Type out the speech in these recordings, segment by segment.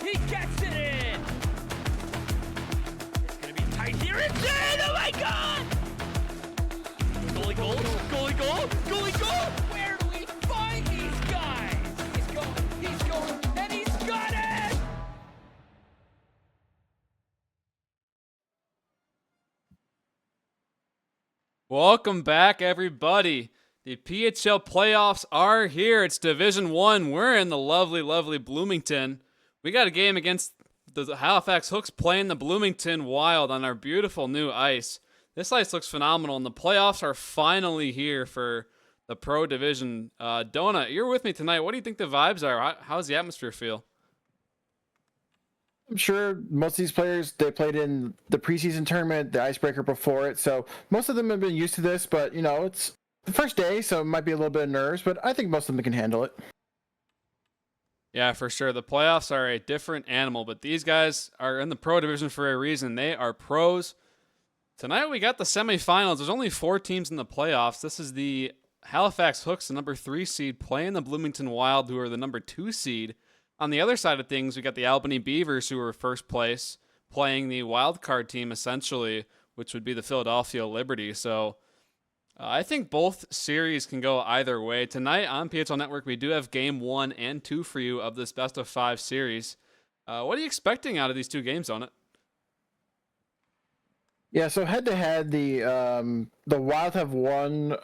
He gets it in! It's gonna be tight here. It's in! Oh my god! Goalie goal! Goalie goal! Goalie goal! Where do we find these guys? He's going, and he's got it! Welcome back, everybody. The PHL playoffs are here. It's Division 1. We're in the lovely, lovely Bloomington. We got a game against the Halifax Hooks playing the Bloomington Wild on our beautiful new ice. This ice looks phenomenal, and the playoffs are finally here for the Pro Division. Donut, you're with me tonight. What do you think the vibes are? How's the atmosphere feel? I'm sure most of these players, they played in the preseason tournament, the icebreaker before it, so most of them have been used to this, but, you know, it's the first day, so it might be a little bit of nerves, but I think most of them can handle it. Yeah, for sure. The playoffs are a different animal, but these guys are in the Pro Division for a reason. They are pros. Tonight we got the semifinals. There's only 4 teams in the playoffs. This is the Halifax Hooks, the number 3 seed, playing the Bloomington Wild, who are the number 2 seed. On the other side of things, we got the Albany Beavers, who are first place, playing the wild card team, essentially, which would be the Philadelphia Liberty. So I think both series can go either way. Tonight on PHL Network, we do have game 1 and 2 for you of this best of 5 series. What are you expecting out of these 2 games on it? Yeah, so head-to-head, the Wild have won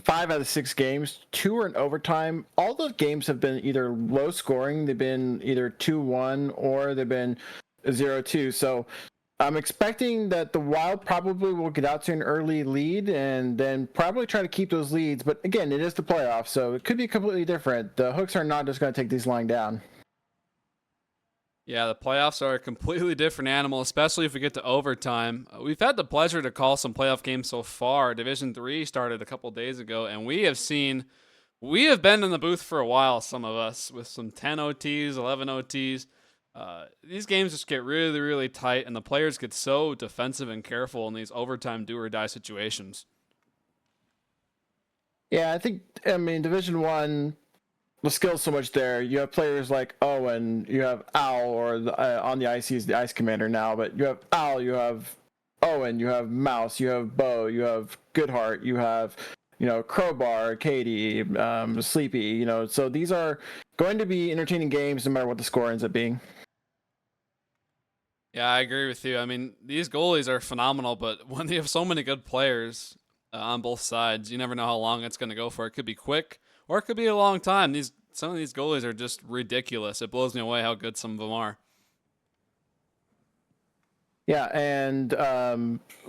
5 out of 6 games. 2 are in overtime. All the games have been either low scoring. They've been either 2-1 or they've been 0-2. So I'm expecting that the Wild probably will get out to an early lead and then probably try to keep those leads. But again, it is the playoffs, so it could be completely different. The Hooks are not just going to take these lying down. Yeah, the playoffs are a completely different animal, especially if we get to overtime. We've had the pleasure to call some playoff games so far. Division 3 started a couple days ago, and we have been in the booth for a while, some of us, with some 10 OTs, 11 OTs. These games just get really, really tight, and the players get so defensive and careful in these overtime do-or-die situations. Yeah, I mean, Division 1, the skill's so much there. You have players like Owen, you have Al, or on the ice, he's the ice commander now, but you have Al, you have Owen, you have Mouse, you have Bo, you have Goodhart, you have, Crowbar, Katie, Sleepy, so these are going to be entertaining games no matter what the score ends up being. Yeah, I agree with you. I mean, these goalies are phenomenal, but when they have so many good players on both sides, you never know how long it's going to go for. It could be quick, or it could be a long time. Some of these goalies are just ridiculous. It blows me away how good some of them are. Yeah, and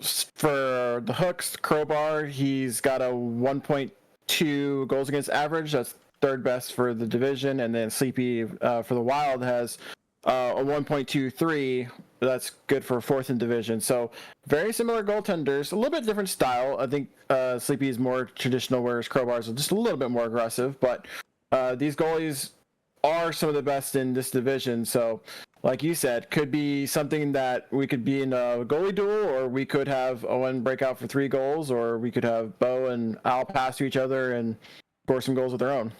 for the Hooks, Crowbar, he's got a 1.2 goals against average. That's third best for the division. And then Sleepy for the Wild has a 1.23. That's good for fourth in division. So very similar goaltenders, a little bit different style. I think Sleepy is more traditional, whereas Crowbar is just a little bit more aggressive. But these goalies are some of the best in this division. So, like you said, could be something that we could be in a goalie duel, or we could have Owen break out for 3 goals, or we could have Bo and Al pass to each other and score some goals of their own.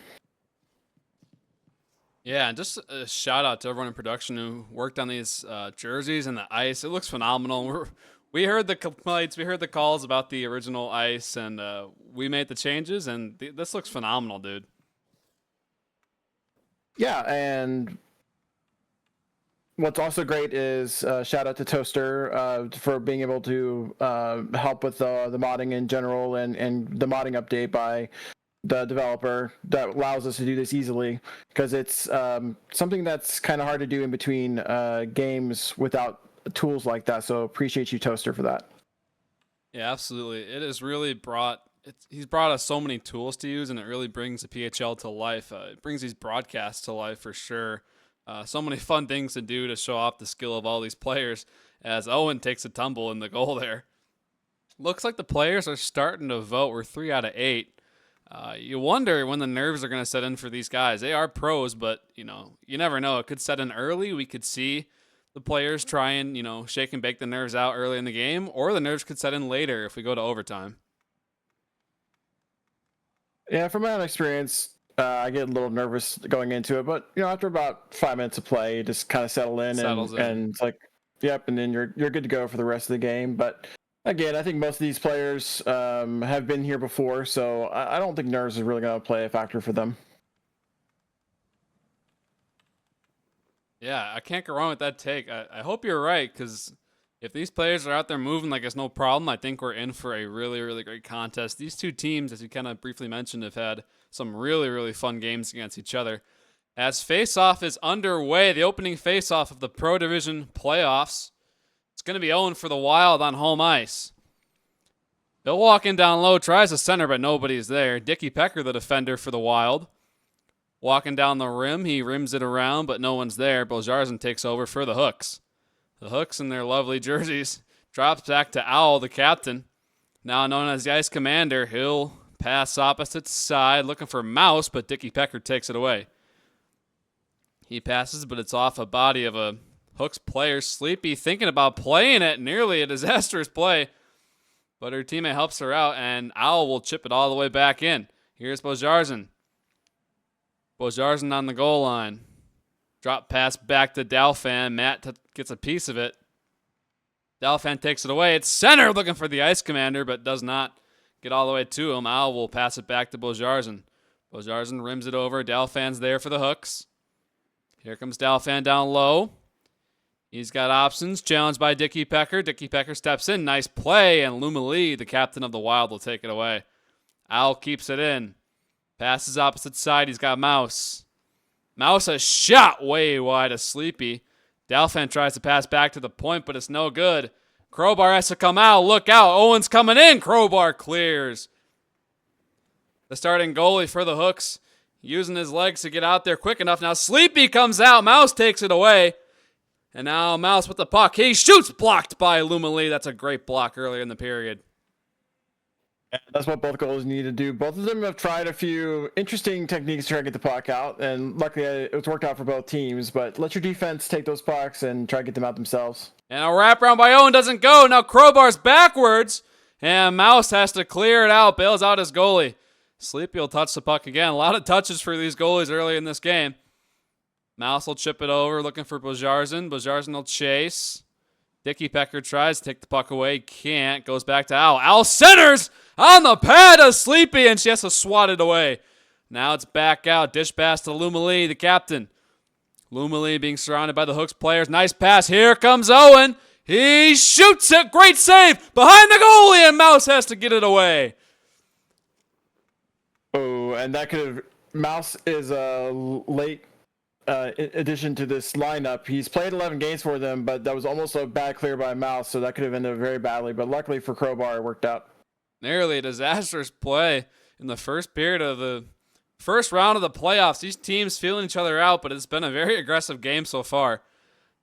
Yeah, and just a shout out to everyone in production who worked on these jerseys and the ice. It looks phenomenal. We heard the complaints, we heard the calls about the original ice, and we made the changes, and this looks phenomenal, dude. Yeah, and what's also great is shout out to Toaster for being able to help with the modding in general and the modding update by the developer that allows us to do this easily, because it's something that's kind of hard to do in between games without tools like that. So appreciate you, Toaster, for that. Yeah, absolutely. It has really he's brought us so many tools to use, and it really brings the PHL to life. It brings these broadcasts to life for sure. So many fun things to do to show off the skill of all these players as Owen takes a tumble in the goal there. Looks like the players are starting to vote. We're 3 out of 8. You wonder when the nerves are going to set in for these guys. They are pros, but, you never know. It could set in early. We could see the players try and, shake and bake the nerves out early in the game, or the nerves could set in later if we go to overtime. Yeah, from my own experience, I get a little nervous going into it, but, after about 5 minutes of play, you just kind of settle in, and it's like, yep, and then you're good to go for the rest of the game. But again, I think most of these players have been here before, so I don't think nerves is really going to play a factor for them. Yeah, I can't go wrong with that take. I hope you're right, because if these players are out there moving like it's no problem, I think we're in for a really, really great contest. These two teams, as you kind of briefly mentioned, have had some really, really fun games against each other. As face-off is underway, the opening face-off of the Pro Division Playoffs. It's going to be Owen for the Wild on home ice. He'll walk in down low, tries to center, but nobody's there. Dickie Pecker, the defender for the Wild. Walking down the rim, he rims it around, but no one's there. Bojarzen takes over for the Hooks. The Hooks in their lovely jerseys. Drops back to Owl, the captain. Now known as the Ice Commander, he'll pass opposite side, looking for Mouse, but Dickie Pecker takes it away. He passes, but it's off a body of a Hooks player. Sleepy thinking about playing it. Nearly a disastrous play. But her teammate helps her out, and Owl will chip it all the way back in. Here's Bojarzen. Bojarzen on the goal line. Drop pass back to Dalfan. Matt gets a piece of it. Dalfan takes it away. It's center looking for the Ice Commander, but does not get all the way to him. Owl will pass it back to Bojarzen. Bojarzen rims it over. Dalfan's there for the Hooks. Here comes Dalfan down low. He's got options. Challenged by Dickie Pecker. Dickie Pecker steps in. Nice play. And Luma Lee, the captain of the Wild, will take it away. Owl keeps it in. Passes opposite side. He's got Mouse. Mouse a shot way wide of Sleepy. Dalfan tries to pass back to the point, but it's no good. Crowbar has to come out. Look out. Owen's coming in. Crowbar clears. The starting goalie for the Hooks, using his legs to get out there quick enough. Now Sleepy comes out. Mouse takes it away. And now Mouse with the puck. He shoots, blocked by Luma Lee. That's a great block earlier in the period. Yeah, that's what both goalies need to do. Both of them have tried a few interesting techniques to try to get the puck out, and luckily it's worked out for both teams. But let your defense take those pucks and try to get them out themselves. And a wraparound by Owen doesn't go. Now Crowbar's backwards, and Mouse has to clear it out, bails out his goalie. Sleepy will touch the puck again. A lot of touches for these goalies early in this game. Mouse will chip it over, looking for Bojarzen. Bojarzen will chase. Dickie Pecker tries to take the puck away. Can't. Goes back to Owl. Owl centers on the pad of Sleepy, and she has to swat it away. Now it's back out. Dish pass to Luma Lee, the captain. Luma Lee being surrounded by the Hooks players. Nice pass. Here comes Owen. He shoots it. Great save. Behind the goalie, and Mouse has to get it away. Oh, and that could have... Mouse is a late addition to this lineup. He's played 11 games for them, but that was almost a bad clear by Mouse, so that could have ended very badly. But luckily for Crowbar, it worked out. Nearly a disastrous play in the first period of the first round of the playoffs. These teams feeling each other out, but it's been a very aggressive game so far.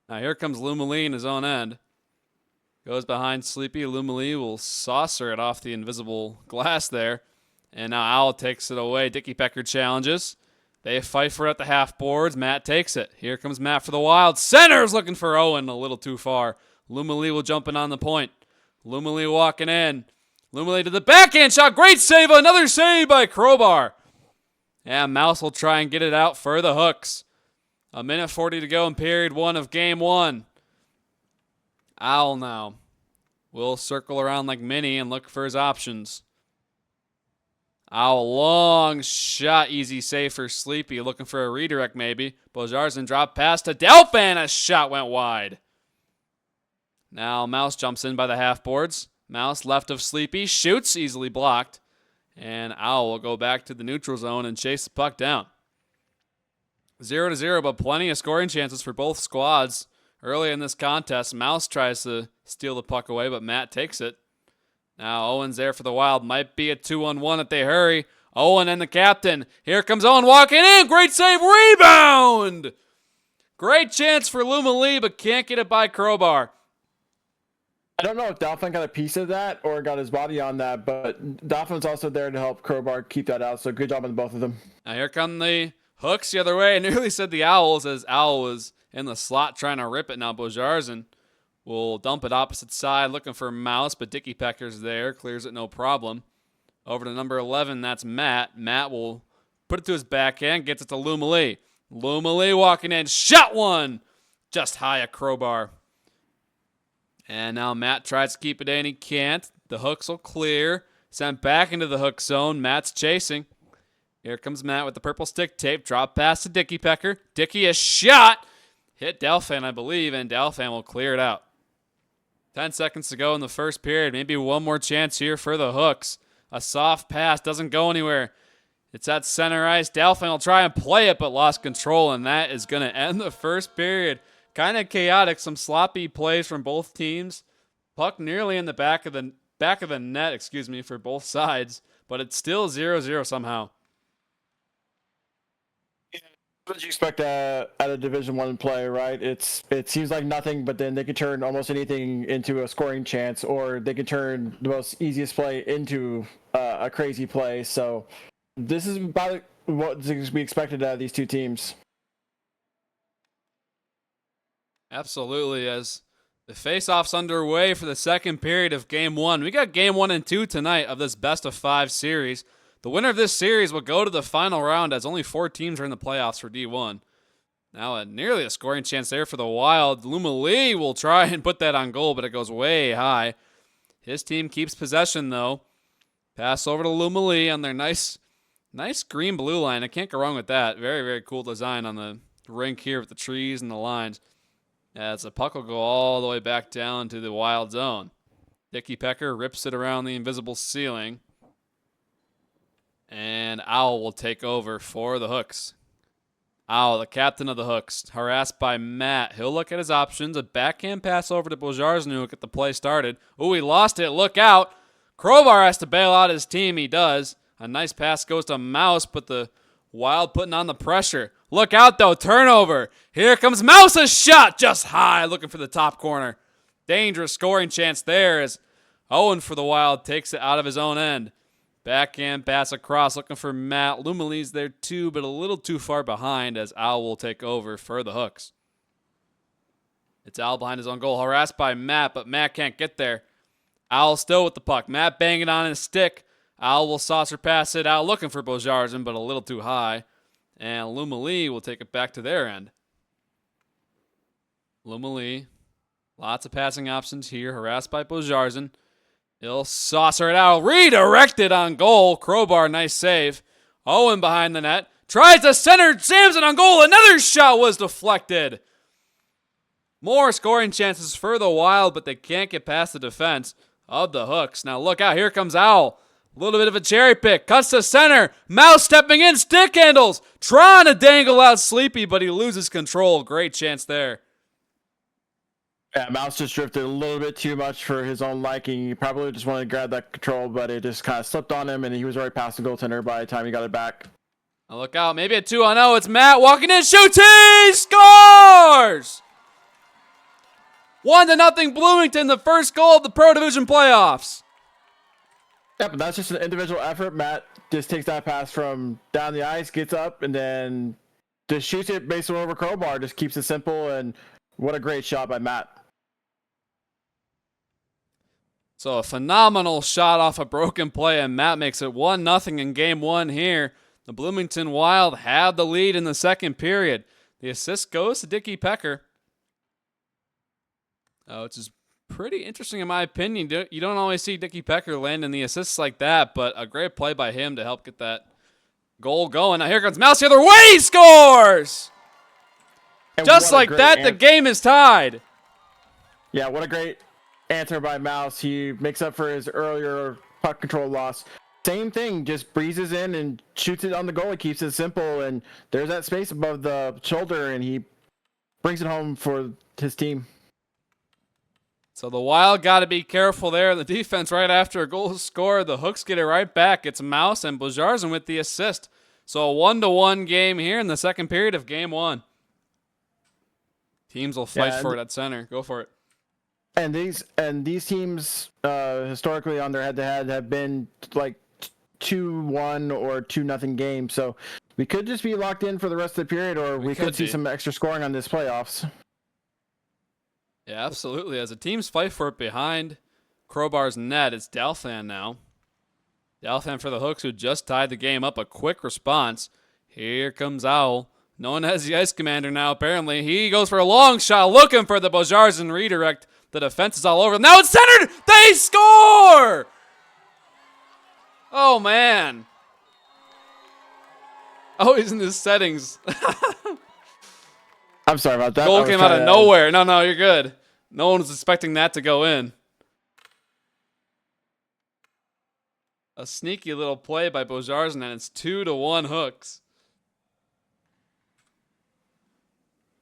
Now here comes Luma Lee in his own end. Goes behind Sleepy. Luma Lee will saucer it off the invisible glass there. And now Owl takes it away. Dickie Pecker challenges. They fight for it at the half boards. Matt takes it. Here comes Matt for the Wild. Center's looking for Owen a little too far. Lumalee will jump in on the point. Lumalee walking in. Lumalee to the backhand shot. Great save. Another save by Crowbar. And Mouse will try and get it out for the Hooks. 1:40 to go in period 1 of game 1. Owl now will circle around like Minnie and look for his options. Owl, long shot, easy save for Sleepy, looking for a redirect maybe. Bojarzin dropped pass to Delphin, a shot went wide. Now Mouse jumps in by the half boards. Mouse left of Sleepy, shoots, easily blocked. And Owl will go back to the neutral zone and chase the puck down. 0-0, but plenty of scoring chances for both squads. Early in this contest, Mouse tries to steal the puck away, but Matt takes it. Now Owen's there for the Wild. Might be a 2-on-1 if they hurry. Owen and the captain. Here comes Owen walking in. Great save. Rebound. Great chance for Lumalee, but can't get it by Crowbar. I don't know if Dolphin got a piece of that or got his body on that, but Dolphin's also there to help Crowbar keep that out, so good job on both of them. Now here come the Hooks the other way. I nearly said the Owls as Owl was in the slot trying to rip it. Now Bojarzin will dump it opposite side, looking for Mouse, but Dicky Pecker's there, clears it no problem. Over to number 11, that's Matt. Matt will put it to his backhand, gets it to Lumalee. Lumalee walking in, shot one, just high a Crowbar. And now Matt tries to keep it in, he can't. The Hooks will clear, sent back into the Hook zone. Matt's chasing. Here comes Matt with the purple stick tape, drop pass to Dicky Pecker. Dicky, a shot, hit Delphin, I believe, and Delphin will clear it out. 10 seconds to go in the first period. Maybe one more chance here for the Hooks. A soft pass doesn't go anywhere. It's at center ice. Delphin will try and play it, but lost control, and that is going to end the first period. Kind of chaotic. Some sloppy plays from both teams. Puck nearly in the back of the net, for both sides, but it's still 0-0 somehow. What did you expect at a Division I play, right? It seems like nothing, but then they can turn almost anything into a scoring chance, or they can turn the most easiest play into a crazy play. So this is about what we expected out of these two teams. Absolutely. As the face-off's underway for the second period of Game 1. We got Game 1 and 2 tonight of this best-of-5 series. The winner of this series will go to the final round as only 4 teams are in the playoffs for D1. Now nearly a scoring chance there for the Wild. Lumalee will try and put that on goal, but it goes way high. His team keeps possession, though. Pass over to Lumalee on their nice green-blue line. I can't go wrong with that. Very, very cool design on the rink here with the trees and the lines. As the puck will go all the way back down to the Wild zone. Dicky Pecker rips it around the invisible ceiling. And Owl will take over for the Hooks. Owl, the captain of the Hooks, harassed by Matt. He'll look at his options. A backhand pass over to Bojarzin to get the play started. Ooh, he lost it. Look out. Crowbar has to bail out his team. He does. A nice pass goes to Mouse, but the Wild putting on the pressure. Look out, though. Turnover. Here comes Mouse. A shot just high, looking for the top corner. Dangerous scoring chance there as Owen for the Wild takes it out of his own end. Backhand pass across, looking for Matt. Lumalee's there too, but a little too far behind as Owl will take over for the Hooks. It's Owl behind his own goal, harassed by Matt, but Matt can't get there. Owl still with the puck. Matt banging on his stick. Owl will saucer pass it out, looking for Bojarzin, but a little too high. And Lumalee will take it back to their end. Lumalee, lots of passing options here, harassed by Bojarzin. He'll saucer it out. Redirected on goal. Crowbar, nice save. Owen behind the net. Tries to center. Samson on goal. Another shot was deflected. More scoring chances for the Wild, but they can't get past the defense of the Hooks. Now look out. Here comes Owl. A little bit of a cherry pick. Cuts to center. Mouse stepping in. Stick handles. Trying to dangle out Sleepy, but he loses control. Great chance there. Yeah, Mouse just drifted a little bit too much for his own liking. He probably just wanted to grab that control, but it just kind of slipped on him, and he was already past the goaltender by the time he got it back. Now look out. Maybe a 2-on-0. It's Matt walking in. Shoots. He scores! 1-0 Bloomington, the first goal of the Pro Division playoffs. Yeah, but that's just an individual effort. Matt just takes that pass from down the ice, gets up, and then just shoots it basically over crowbar. Just keeps it simple, and what a great shot by Matt. So a phenomenal shot off a broken play, and Matt makes it 1-0 in game one here. The Bloomington Wild had the lead in the second period. The assist goes to Dickie Pecker. Which is pretty interesting in my opinion. You don't always see Dickie Pecker landing the assists like that, but a great play by him to help get that goal going. Now here comes Mouse the other way. He scores! And just like that, the game is tied. Yeah, what a great answer by Mouse. He makes up for his earlier puck control loss. Same thing, just breezes in and shoots it on the goal. He keeps it simple, and there's that space above the shoulder, and he brings it home for his team. So the Wild got to be careful there. The defense right after a goal scored. The Hooks get it right back. It's Mouse and Bojarzen with the assist. So a 1-1 game here in the second period of game one. Teams will fight for it at center. Go for it. And these teams historically on their head-to-head have been like 2-1 or 2-0 games. So we could just be locked in for the rest of the period, or we could see some extra scoring on this playoffs. Yeah, absolutely. As the teams fight for it behind Crowbar's net, it's Dalfan now. Dalfan for the Hooks, who just tied the game up. A quick response. Here comes Owl, known as the Ice Commander now, apparently. He goes for a long shot, looking for the Bojarzen redirect. The defense is all over. Now it's centered! They score! Oh, man. Always in the settings. I'm sorry about that. Goal came out of nowhere. No, you're good. No one was expecting that to go in. A sneaky little play by Bojarzen, and it's 2-1 Hooks.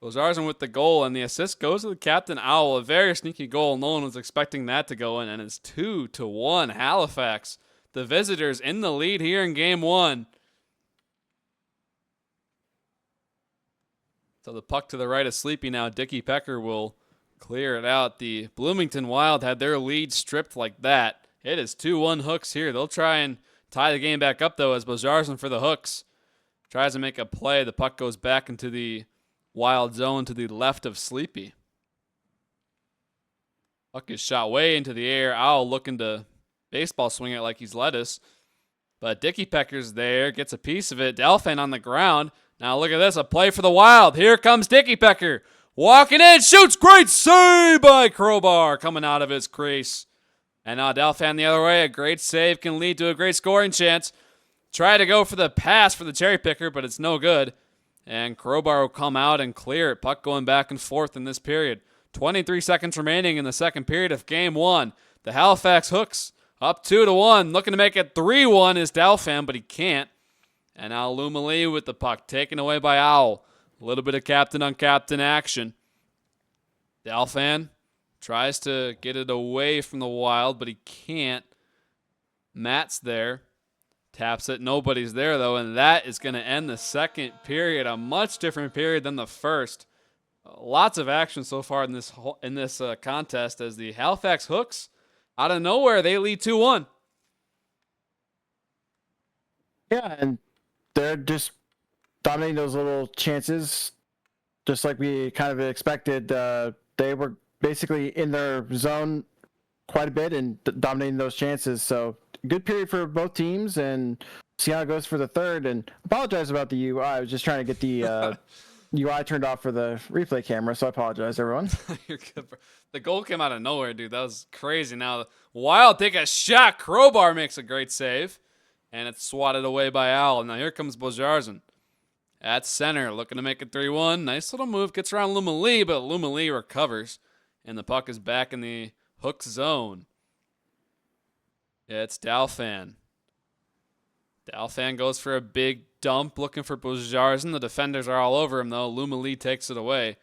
Bojarzen with the goal, and the assist goes to the captain, Owl. A very sneaky goal. No one was expecting that to go in, and it's 2-1 Halifax. The visitors in the lead here in game one. So the puck to the right is Sleepy now. Dickie Pecker will clear it out. The Bloomington Wild had their lead stripped like that. It is 2-1 Hooks here. They'll try and tie the game back up, though, as Bojarzen for the Hooks tries to make a play. The puck goes back into the Wild zone to the left of Sleepy. Puck is shot way into the air. Owl looking to baseball swing it like he's lettuce. But Dickie Pecker's there, gets a piece of it. Dalfan on the ground. Now look at this, a play for the Wild. Here comes Dickie Pecker. Walking in, shoots, great save by Crowbar coming out of his crease. And now Dalfan the other way, a great save can lead to a great scoring chance. Try to go for the pass for the cherry picker, but it's no good. And Crowbar will come out and clear it. Puck going back and forth in this period. 23 seconds remaining in the second period of game one. The Halifax Hooks up 2-1. Looking to make it 3-1 is Dalfan, but he can't. And now Lumali with the puck, taken away by Owl. A little bit of captain-on-captain action. Dalfan tries to get it away from the Wild, but he can't. Matt's there. Taps it. Nobody's there, though, and that is going to end the second period. A much different period than the first. Lots of action so far in this contest as the Halifax Hooks, out of nowhere, they lead 2-1. Yeah, and they're just dominating those little chances, just like we kind of expected. They were basically in their zone quite a bit and dominating those chances. So good period for both teams, and see how it goes for the third. And apologize about the UI. I was just trying to get the UI turned off for the replay camera, so I apologize, everyone. You're good. The goal came out of nowhere, dude. That was crazy. Now the Wild take a shot. Crowbar makes a great save. And it's swatted away by Owl. Now here comes Bojarzen at center, looking to make it 3-1. Nice little move. Gets around Lumali, but Lumali recovers. And the puck is back in the Hooks zone. Yeah, it's Dalfan. Dalfan goes for a big dump, looking for Bojarzen. The defenders are all over him, though. Lumali takes it away.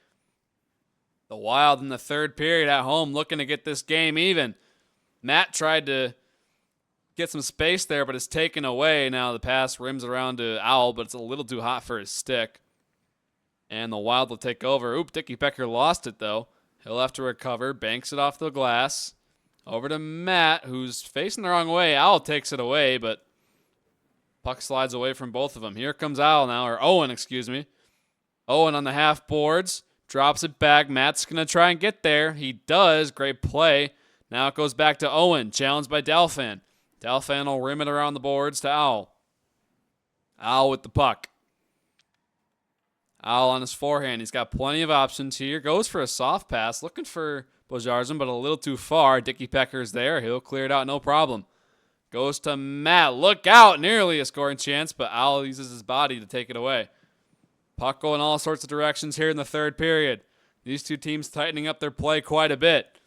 The Wild in the third period at home, looking to get this game even. Matt tried to get some space there, but it's taken away. Now the pass rims around to Owl, but it's a little too hot for his stick. And the Wild will take over. Oop, Dickie Pecker lost it, though. He'll have to recover. Banks it off the glass. Over to Matt, who's facing the wrong way. Owl takes it away, but Puck slides away from both of them. Here comes Al now, or Owen, excuse me. Owen on the half boards. Drops it back. Matt's going to try and get there. He does. Great play. Now it goes back to Owen. Challenged by Dalfan. Dalfan will rim it around the boards to Al. Al with the puck. Al on his forehand. He's got plenty of options here. Goes for a soft pass. Looking for Bojarzen, but a little too far. Dicky Pecker's there. He'll clear it out, no problem. Goes to Matt. Look out. Nearly a scoring chance, but Al uses his body to take it away. Puck going all sorts of directions here in the third period. These two teams tightening up their play quite a bit.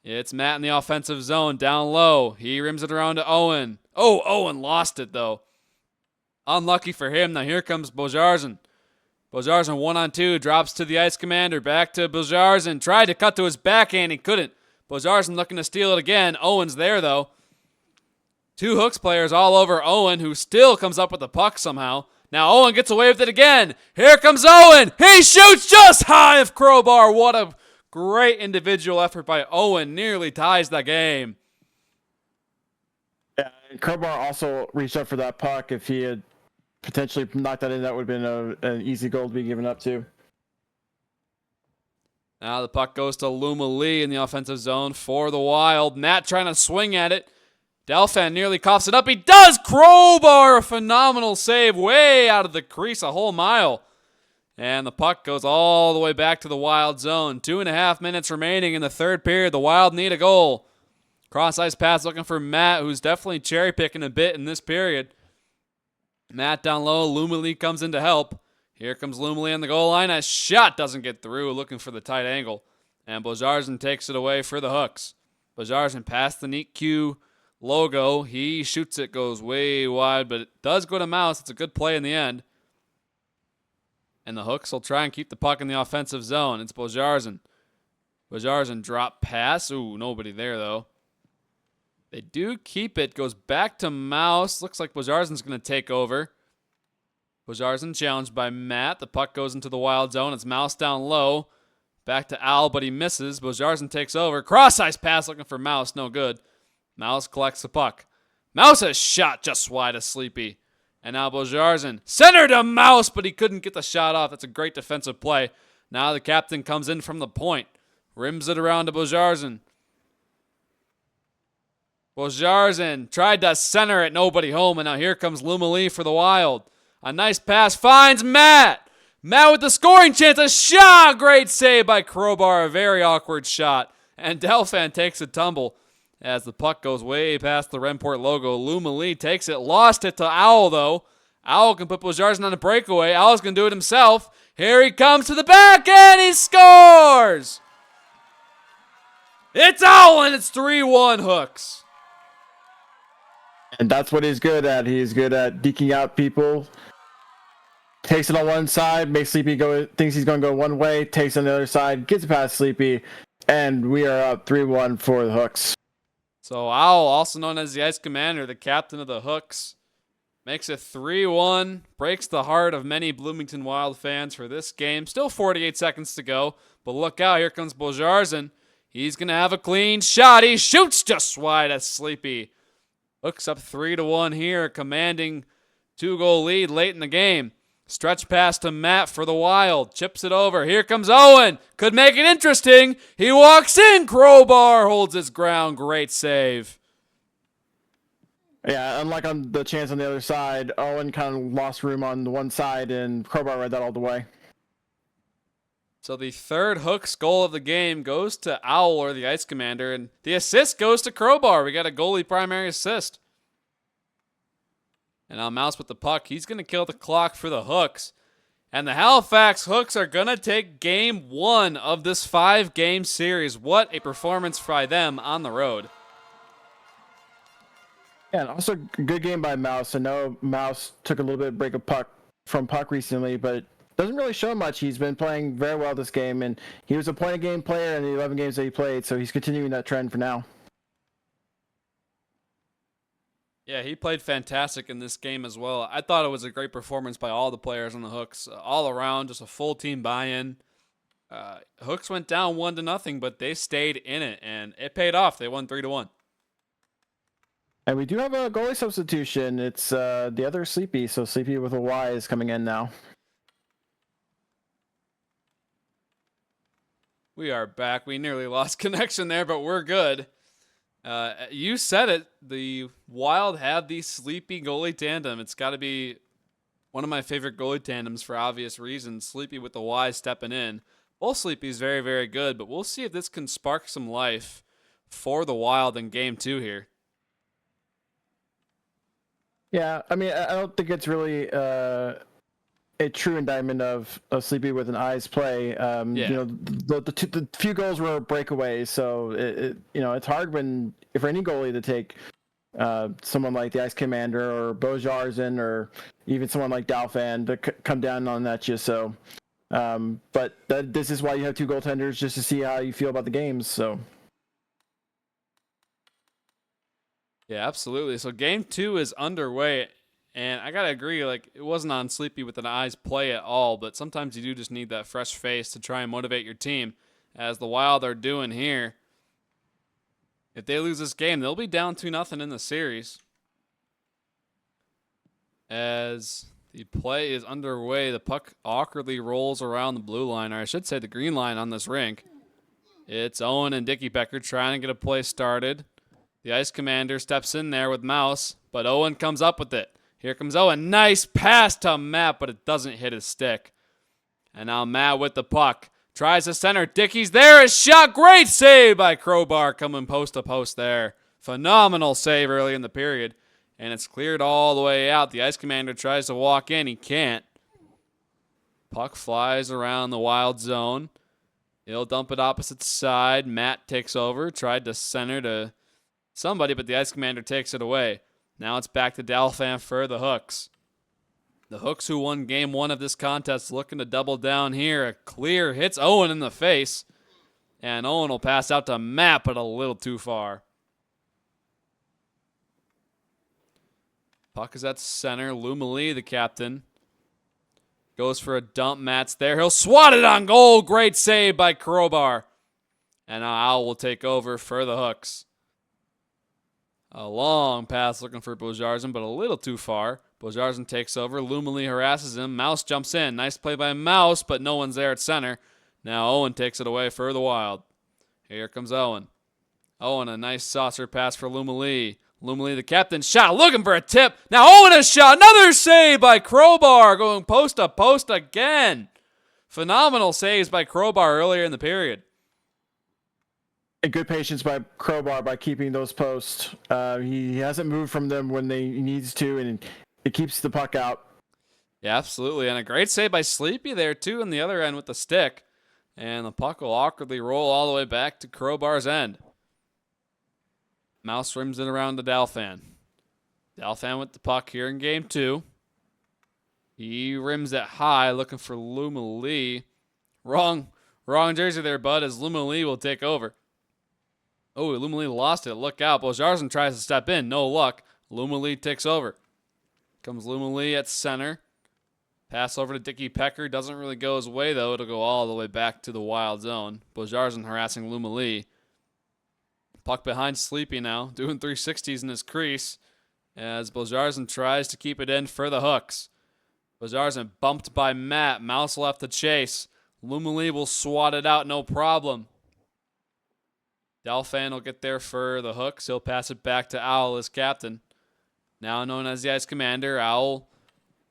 It's Matt in the offensive zone, down low. He rims it around to Owen. Oh, Owen lost it, though. Unlucky for him. Now here comes Bojarzen. Bojarzen 1-on-2, drops to the ice commander. Back to Bojarzen. Tried to cut to his backhand. He couldn't. Bojarzen looking to steal it again. Owen's there, though. Two Hooks players all over Owen, who still comes up with the puck somehow. Now Owen gets away with it again. Here comes Owen. He shoots just high of crossbar. What a great individual effort by Owen. Nearly ties the game. Yeah, and Crowbar also reached up for that puck. If he had potentially knocked that in, that would have been an easy goal to be given up to. Now the puck goes to Luma Lee in the offensive zone for the Wild. Matt trying to swing at it. Delfan nearly coughs it up. He does! Crowbar! A phenomenal save way out of the crease, a whole mile. And the puck goes all the way back to the Wild zone. 2.5 minutes remaining in the third period. The Wild need a goal. Cross-ice pass looking for Matt, who's definitely cherry-picking a bit in this period. Matt down low. Lumley comes in to help. Here comes Lumley on the goal line. A shot doesn't get through, looking for the tight angle. And Bojarzen takes it away for the Hooks. Bojarzen past the neat Q logo. He shoots it, goes way wide, but it does go to Mouse. It's a good play in the end. And the Hooks will try and keep the puck in the offensive zone. It's Bojarzen. Bojarzen drop pass. Ooh, nobody there, though. They do keep it. Goes back to Mouse. Looks like Bojarzen's going to take over. Bojarzen challenged by Matt. The puck goes into the Wild zone. It's Mouse down low. Back to Al, but he misses. Bojarzen takes over. Cross-ice pass looking for Mouse. No good. Mouse collects the puck. Mouse has shot just wide of Sleepy. And now Bojarzen. Center to Mouse, but he couldn't get the shot off. That's a great defensive play. Now the captain comes in from the point. Rims it around to Bojarzen. Bojarzen tried to center it. Nobody home. And now here comes Luma Lee for the Wild. A nice pass finds Matt. Matt with the scoring chance. A shot. Great save by Crowbar. A very awkward shot. And Delfan takes a tumble. As the puck goes way past the Remport logo, Luma Lee takes it, lost it to Owl, though. Owl can put Bojarzen on a breakaway. Owl's going to do it himself. Here he comes to the back, and he scores! It's Owl, and it's 3-1 Hooks. And that's what he's good at. He's good at deking out people. Takes it on one side, makes Sleepy go, thinks he's going to go one way, takes it on the other side, gets it past Sleepy, and we are up 3-1 for the Hooks. So Owl, also known as the Ice Commander, the captain of the Hooks, makes it 3-1, breaks the heart of many Bloomington Wild fans for this game. Still 48 seconds to go, but look out, here comes Bojarzen. He's going to have a clean shot. He shoots just wide at Sleepy. Hooks up 3-1 here, commanding 2-goal lead late in the game. Stretch pass to Matt for the Wild. Chips it over. Here comes Owen. Could make it interesting. He walks in. Crowbar holds his ground. Great save. Yeah, unlike on the chance on the other side, Owen kind of lost room on the one side, and Crowbar read that all the way. So the third Hooks goal of the game goes to Owl, or the Ice Commander, and the assist goes to Crowbar. We got a goalie primary assist. And now Mouse with the puck. He's going to kill the clock for the Hooks. And the Halifax Hooks are going to take game 1 of this 5-game series. What a performance by them on the road. Yeah, and also a good game by Mouse. I know Mouse took a little bit of break of puck recently, but doesn't really show much. He's been playing very well this game, and he was a point-a-game player in the 11 games that he played, so he's continuing that trend for now. Yeah, he played fantastic in this game as well. I thought it was a great performance by all the players on the Hooks. All around, just a full team buy-in. Hooks went down 1-0, but they stayed in it, and it paid off. They won 3-1. And we do have a goalie substitution. It's the other Sleepy, so Sleepy with a Y is coming in now. We are back. We nearly lost connection there, but we're good. You said it. The Wild have the Sleepy goalie tandem. It's got to be one of my favorite goalie tandems for obvious reasons. Sleepy with the Y stepping in. Both Sleepy's very, very good, but we'll see if this can spark some life for the Wild in Game 2 here. Yeah, I mean, I don't think it's really a true indictment of Sleepy with an eyes play. Yeah. You know, the few goals were breakaways, so it's hard for any goalie to take someone like the Ice Commander or Bojarzen or even someone like Dalfan to come down on that you. So, but this is why you have two goaltenders, just to see how you feel about the games. So. Yeah, absolutely. So Game 2 is underway, and I got to agree, like, it wasn't on Sleepy with an eyes play at all, but sometimes you do just need that fresh face to try and motivate your team, as the Wild are doing here. If they lose this game, they'll be down 2-0 in the series. As the play is underway, the puck awkwardly rolls around the blue line, or I should say the green line on this rink. It's Owen and Dickie Becker trying to get a play started. The Ice Commander steps in there with Mouse, but Owen comes up with it. Here comes Owen. Nice pass to Matt, but it doesn't hit his stick. And now Matt with the puck. Tries to center. Dickie's there. A shot. Great save by Crowbar coming post to post there. Phenomenal save early in the period. And it's cleared all the way out. The Ice Commander tries to walk in. He can't. Puck flies around the Wild zone. He'll dump it opposite side. Matt takes over. Tried to center to somebody, but the Ice Commander takes it away. Now it's back to Dalfan for the Hooks. The Hooks, who won Game 1 of this contest, looking to double down here. A clear hits Owen in the face. And Owen will pass out to Matt, but a little too far. Puck is at center. Lumali, the captain, goes for a dump. Matt's there. He'll swat it on goal. Great save by Crowbar. And now Owl will take over for the Hooks. A long pass looking for Bojarzen, but a little too far. Bojarzen takes over. Lumali harasses him. Mouse jumps in. Nice play by Mouse, but no one's there at center. Now Owen takes it away for the Wild. Here comes Owen. Owen, a nice saucer pass for Lumali. Lumali, the captain, shot, looking for a tip. Now Owen a shot. Another save by Crowbar, going post to post again. Phenomenal saves by Crowbar earlier in the period. And good patience by Crowbar by keeping those posts. He hasn't moved from them when he needs to, and it keeps the puck out. Yeah, absolutely. And a great save by Sleepy there, too, on the other end with the stick. And the puck will awkwardly roll all the way back to Crowbar's end. Mouse rims it around to Dalfan. Dalfan with the puck here in Game 2. He rims it high, looking for Lumali. Wrong jersey there, bud, as Lumali will take over. Oh, Lumali lost it. Look out. Bojarzen tries to step in. No luck. Lumali takes over. Comes Lumali at center. Pass over to Dickie Pecker. Doesn't really go his way, though. It'll go all the way back to the Wild zone. Bojarzen harassing Lumali. Puck behind Sleepy now. Doing 360s in his crease. As Bojarzen tries to keep it in for the Hooks. Bojarzen bumped by Matt. Mouse left to chase. Lumali will swat it out. No problem. Dalfan will get there for the Hooks. He'll pass it back to Owl as captain. Now known as the Ice Commander, Owl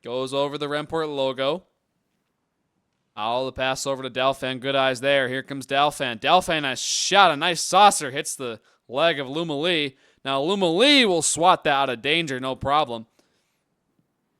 goes over the Remport logo. Owl the pass over to Dalfan. Good eyes there. Here comes Dalfan. Dalfan a shot. A nice saucer. Hits the leg of Lumali. Now Lumali will swat that out of danger. No problem.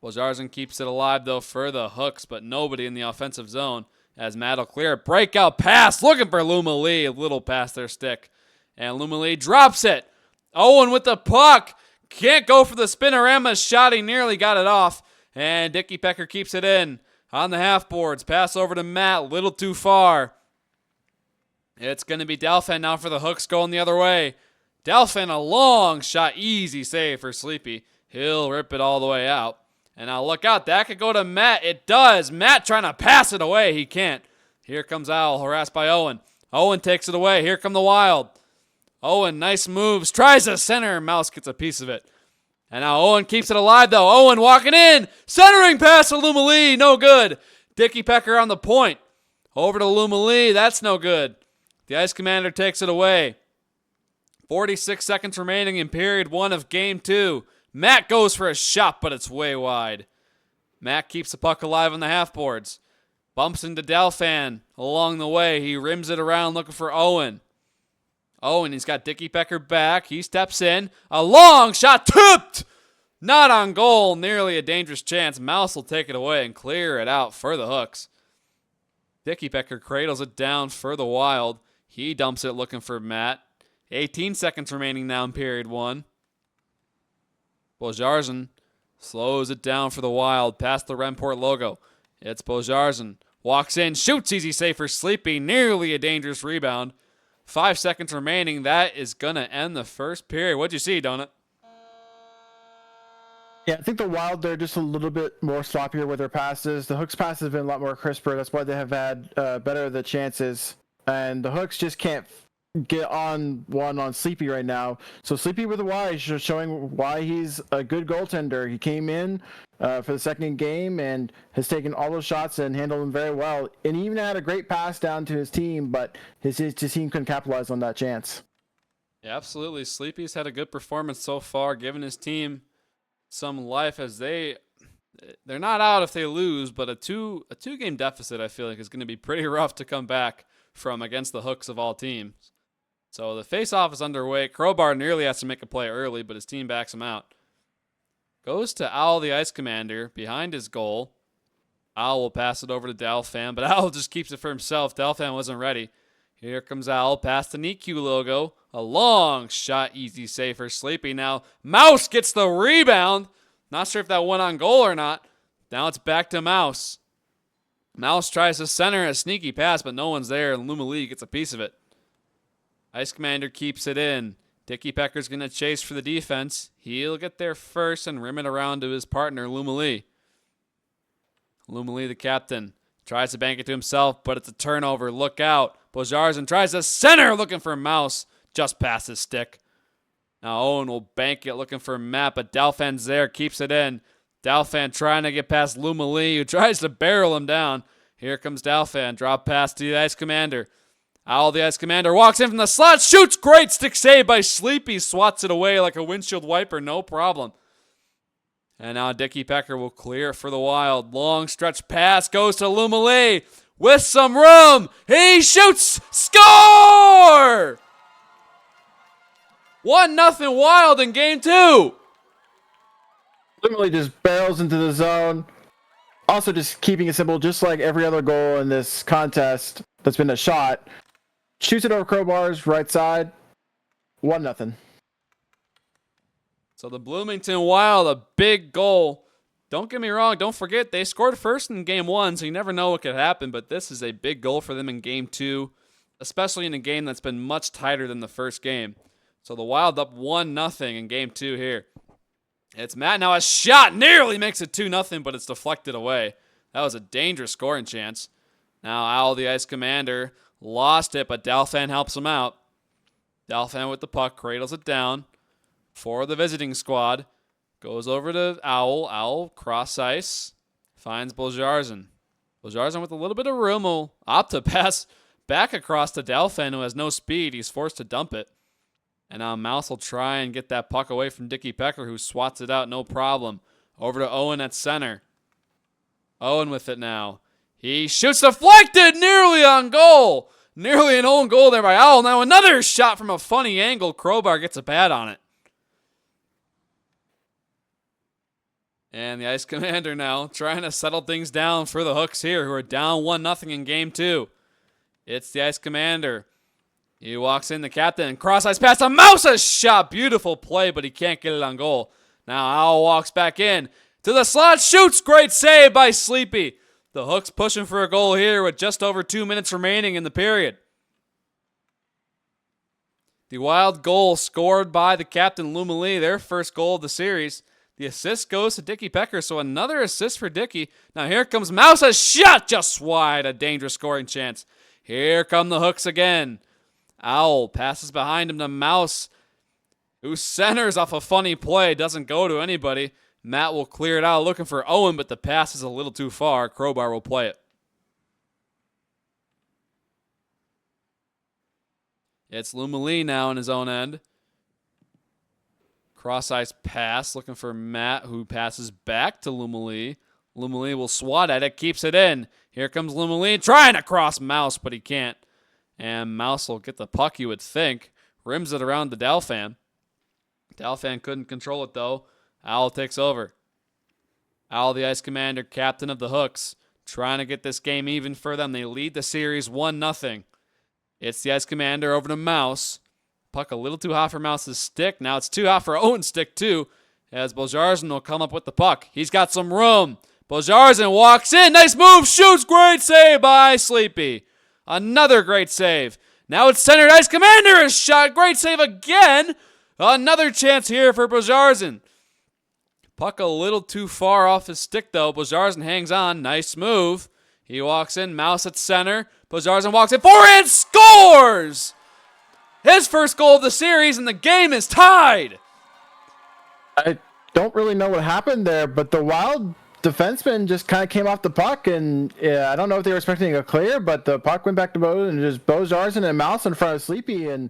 Bojarzen keeps it alive, though, for the Hooks, but nobody in the offensive zone as Matt will clear it. Breakout pass. Looking for Lumali. A little past their stick. And Lumali drops it. Owen with the puck. Can't go for the spinorama shot. He nearly got it off. And Dickie Pecker keeps it in on the half boards. Pass over to Matt. Little too far. It's going to be Dalfan now for the Hooks going the other way. Dalfan a long shot. Easy save for Sleepy. He'll rip it all the way out. And now look out. That could go to Matt. It does. Matt trying to pass it away. He can't. Here comes Owl harassed by Owen. Owen takes it away. Here come the Wild. Owen, nice moves. Tries to center. Mouse gets a piece of it. And now Owen keeps it alive, though. Owen walking in. Centering pass to Luma Lee. No good. Dicky Pecker on the point. Over to Luma Lee. That's no good. The Ice Commander takes it away. 46 seconds remaining in period 1 of game 2. Matt goes for a shot, but it's way wide. Matt keeps the puck alive on the half boards. Bumps into Delfan along the way. He rims it around looking for Owen. Owen, he's got Dicky Pecker back. He steps in. A long shot tipped. Not on goal. Nearly a dangerous chance. Mouse will take it away and clear it out for the Hooks. Dicky Pecker cradles it down for the Wild. He dumps it looking for Matt. 18 seconds remaining now in period 1. Bojarzen slows it down for the Wild past the Remport logo. It's Bojarzen. Walks in, shoots easy save for Sleepy. Nearly a dangerous rebound. 5 seconds remaining. That is going to end the first period. What'd you see, Donut? Yeah, I think the Wild, they're just a little bit more sloppier with their passes. The Hooks' passes have been a lot more crisper. That's why they have had better of the chances. And the Hooks just can't get on one on Sleepy right now. So Sleepy with a Y is just showing why he's a good goaltender. He came in for the second game and has taken all those shots and handled them very well. And he even had a great pass down to his team, but his team couldn't capitalize on that chance. Yeah, absolutely. Sleepy's had a good performance so far, giving his team some life as they're not out if they lose, but a two game deficit I feel like is going to be pretty rough to come back from against the Hooks of all teams. So the face-off is underway. Crowbar nearly has to make a play early, but his team backs him out. Goes to Owl, the Ice Commander, behind his goal. Owl will pass it over to Delfan, but Owl just keeps it for himself. Delfan wasn't ready. Here comes Owl, past the NEQ logo. A long shot, easy save for Sleepy. Now, Mouse gets the rebound. Not sure if that went on goal or not. Now it's back to Mouse. Mouse tries to center a sneaky pass, but no one's there, and Luma Lee gets a piece of it. Ice Commander keeps it in. Dicky Pecker's going to chase for the defense. He'll get there first and rim it around to his partner, Luma Lee. Luma Lee, the captain, tries to bank it to himself, but it's a turnover. Look out. Bojarzen tries to center, looking for Mouse. Just past his stick. Now Owen will bank it, looking for Matt, but Delfan's there, keeps it in. Delfan trying to get past Luma Lee, who tries to barrel him down. Here comes Delfan. Drop pass to the Ice Commander. Owl, the Ice Commander, walks in from the slot, shoots, great stick save by Sleepy, swats it away like a windshield wiper, no problem. And now Dicky Pecker will clear for the Wild. Long stretch pass goes to Luma Lee with some room. He shoots, score! 1-0 Wild in game 2. Literally just barrels into the zone. Also just keeping it simple, just like every other goal in this contest that's been a shot. Shoots it over Crowbar's right side. 1-0. So the Bloomington Wild, a big goal. Don't get me wrong, don't forget, they scored first in game 1, so you never know what could happen, but this is a big goal for them in game 2, especially in a game that's been much tighter than the first game. So the Wild up 1-0 in game 2 here. It's Matt now, a shot nearly makes it 2-0, but it's deflected away. That was a dangerous scoring chance. Now Owl, the Ice Commander, lost it, but Delfan helps him out. Delfan with the puck, cradles it down for the visiting squad. Goes over to Owl. Owl, cross ice, finds Bojarzen. Bojarzen with a little bit of room will opt to pass back across to Delfan, who has no speed. He's forced to dump it. And now Mouse will try and get that puck away from Dicky Pecker, who swats it out, no problem. Over to Owen at center. Owen with it now. He shoots deflected, nearly on goal. Nearly an own goal there by Owl. Now another shot from a funny angle. Crowbar gets a pad on it. And the Ice Commander now trying to settle things down for the Hooks here, who are down 1-0 in game 2. It's the Ice Commander. He walks in, the captain, and cross-ice pass to Mouse, a shot. Beautiful play, but he can't get it on goal. Now Owl walks back in to the slot, shoots, great save by Sleepy. The Hooks pushing for a goal here with just over 2 minutes remaining in the period. The Wild goal scored by the captain, Luma Lee, their first goal of the series. The assist goes to Dicky Pecker, so another assist for Dicky. Now here comes Mouse, a shot just wide, a dangerous scoring chance. Here come the Hooks again. Owl passes behind him to Mouse, who centers off a funny play. Doesn't go to anybody. Matt will clear it out looking for Owen, but the pass is a little too far. Crowbar will play it. It's Lumalee now in his own end. Cross-ice pass, looking for Matt, who passes back to Lumalee. Lumalee will swat at it, keeps it in. Here comes Lumalee, trying to cross Mouse, but he can't. And Mouse will get the puck, you would think. Rims it around to Dalfan. Dalfan couldn't control it, though. Owl takes over. Owl, the Ice Commander, captain of the Hooks, trying to get this game even for them. They lead the series 1-0. It's the Ice Commander over to Mouse. Puck a little too hot for Mouse's stick. Now it's too hot for Owen's stick, too, as Bojarzin will come up with the puck. He's got some room. Bojarzin walks in. Nice move. Shoots. Great save by Sleepy. Another great save. Now it's centered. Ice Commander is shot. Great save again. Another chance here for Bojarzin. Puck a little too far off his stick, though. Bojarzin hangs on. Nice move. He walks in. Mouse at center. Bojarzin walks in. Forehand scores! His first goal of the series, and the game is tied. I don't really know what happened there, but the Wild defenseman just kind of came off the puck, and I don't know if they were expecting a clear, but the puck went back to Bo, and just Bojarzin and Mouse in front of Sleepy, and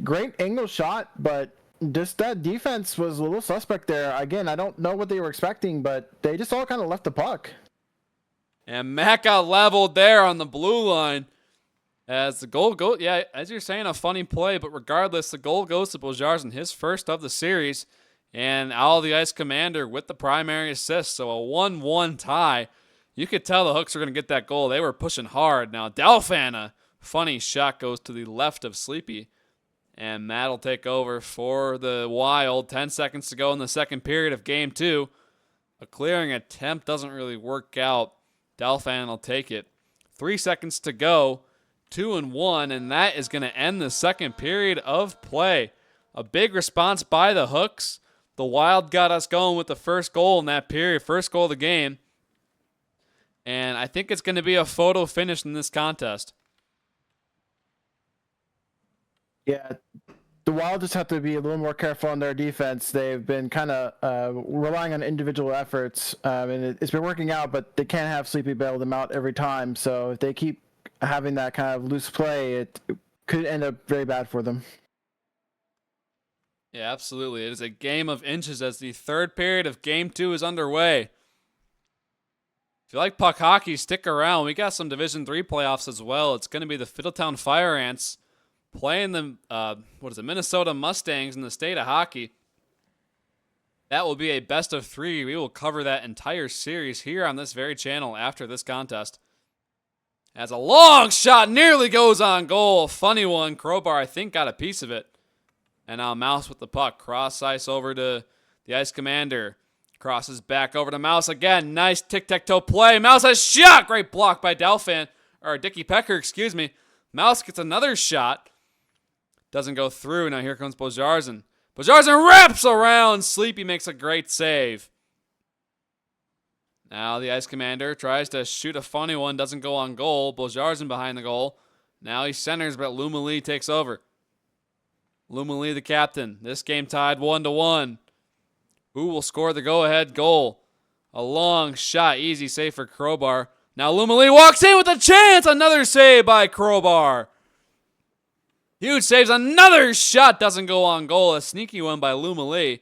great angle shot, but just that defense was a little suspect there. Again, I don't know what they were expecting, but they just all kind of left the puck. And Matt got leveled there on the blue line. As the goal goes, yeah, as you're saying, a funny play, but regardless, the goal goes to Bojarzin, his first of the series, and Owl, the Ice Commander, with the primary assist, so a 1-1 tie. You could tell the Hooks were going to get that goal. They were pushing hard. Now, Dalfan, a funny shot goes to the left of Sleepy, and Matt will take over for the Wild. 10 seconds to go in the second period of Game 2. A clearing attempt doesn't really work out. Dalfan will take it. 3 seconds to go. 2-1, and that is going to end the second period of play. A big response by the Hooks. The Wild got us going with the first goal in that period, first goal of the game. And I think it's going to be a photo finish in this contest. Yeah, the Wild just have to be a little more careful on their defense. They've been kind of relying on individual efforts, and it's been working out, but they can't have Sleepy bail them out every time. So if they keep having that kind of loose play, it could end up very bad for them. Yeah, absolutely. It is a game of inches as the third period of Game 2 is underway. If you like puck hockey, stick around. We got some Division 3 playoffs as well. It's going to be the Fiddletown Fire Ants playing the Minnesota Mustangs in the state of hockey. That will be a best of 3. We will cover that entire series here on this very channel after this contest. As a long shot nearly goes on goal. Funny one. Crowbar, I think, got a piece of it. And now Mouse with the puck. Cross ice over to the Ice Commander. Crosses back over to Mouse again. Nice tic-tac-toe play. Mouse has shot. Great block by Dalfan. Or Dickie Pecker, excuse me. Mouse gets another shot. Doesn't go through. Now here comes Bojarzin. Bojarzin wraps around. Sleepy makes a great save. Now the Ice Commander tries to shoot a funny one. Doesn't go on goal. Bojarzin behind the goal. Now he centers, but Lumalee takes over. Lumalee, the captain. This game tied 1-1. Who will score the go-ahead goal? A long shot. Easy save for Crowbar. Now Lumalee walks in with a chance. Another save by Crowbar. Huge saves. Another shot. Doesn't go on goal. A sneaky one by Lumalee.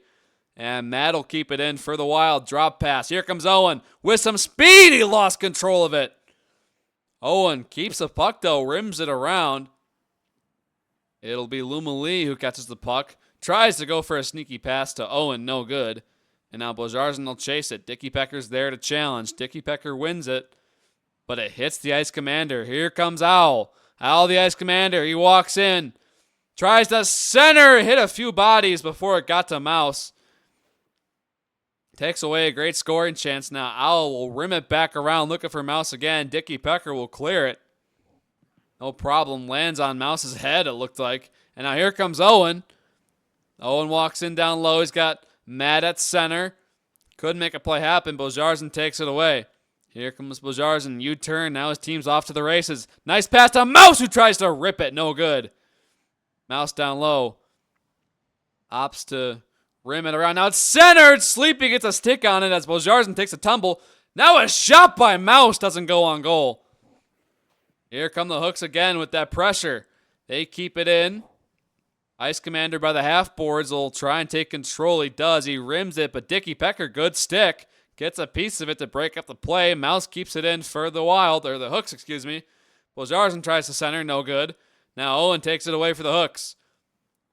And Matt will keep it in for the Wild. Drop pass. Here comes Owen with some speed. He lost control of it. Owen keeps the puck, though. Rims it around. It'll be Lumalee who catches the puck. Tries to go for a sneaky pass to Owen. No good. And now Bojarzin will chase it. Dickie Pecker's there to challenge. Dickie Pecker wins it. But it hits the Ice Commander. Here comes Owl. Owl, the Ice Commander. He walks in. Tries to center. Hit a few bodies before it got to Mouse. Takes away a great scoring chance. Now Owl will rim it back around looking for Mouse again. Dickie Pecker will clear it. No problem. Lands on Mouse's head, it looked like. And now here comes Owen. Owen walks in down low. He's got Matt at center. Couldn't make a play happen. Bojarzin takes it away. Here comes Bojarzin. U-turn. Now his team's off to the races. Nice pass to Mouse, who tries to rip it. No good. Mouse down low. Opts to rim it around. Now it's centered. Sleepy gets a stick on it as Bojarzen takes a tumble. Now a shot by Mouse doesn't go on goal. Here come the Hooks again with that pressure. They keep it in. Ice Commander by the half boards will try and take control. He does. He rims it, but Dickie Pecker, good stick. Gets a piece of it to break up the play. Mouse keeps it in for the Wild, or the Hooks, excuse me. Bojarzen tries to center, no good. Now Owen takes it away for the Hooks.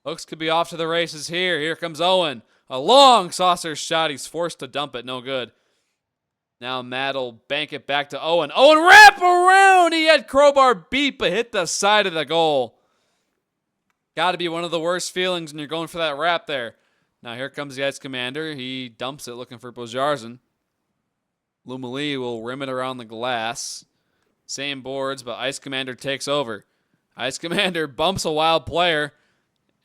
Hooks could be off to the races here. Here comes Owen. A long saucer shot. He's forced to dump it, no good. Now Matt will bank it back to Owen. Owen wrap around! He had crowbar beat, but hit the side of the goal. Got to be one of the worst feelings when you're going for that wrap there. Now here comes the Ice Commander. He dumps it looking for Bojarzen. Lumali will rim it around the glass. Same boards, but Ice Commander takes over. Ice Commander bumps a Wild player,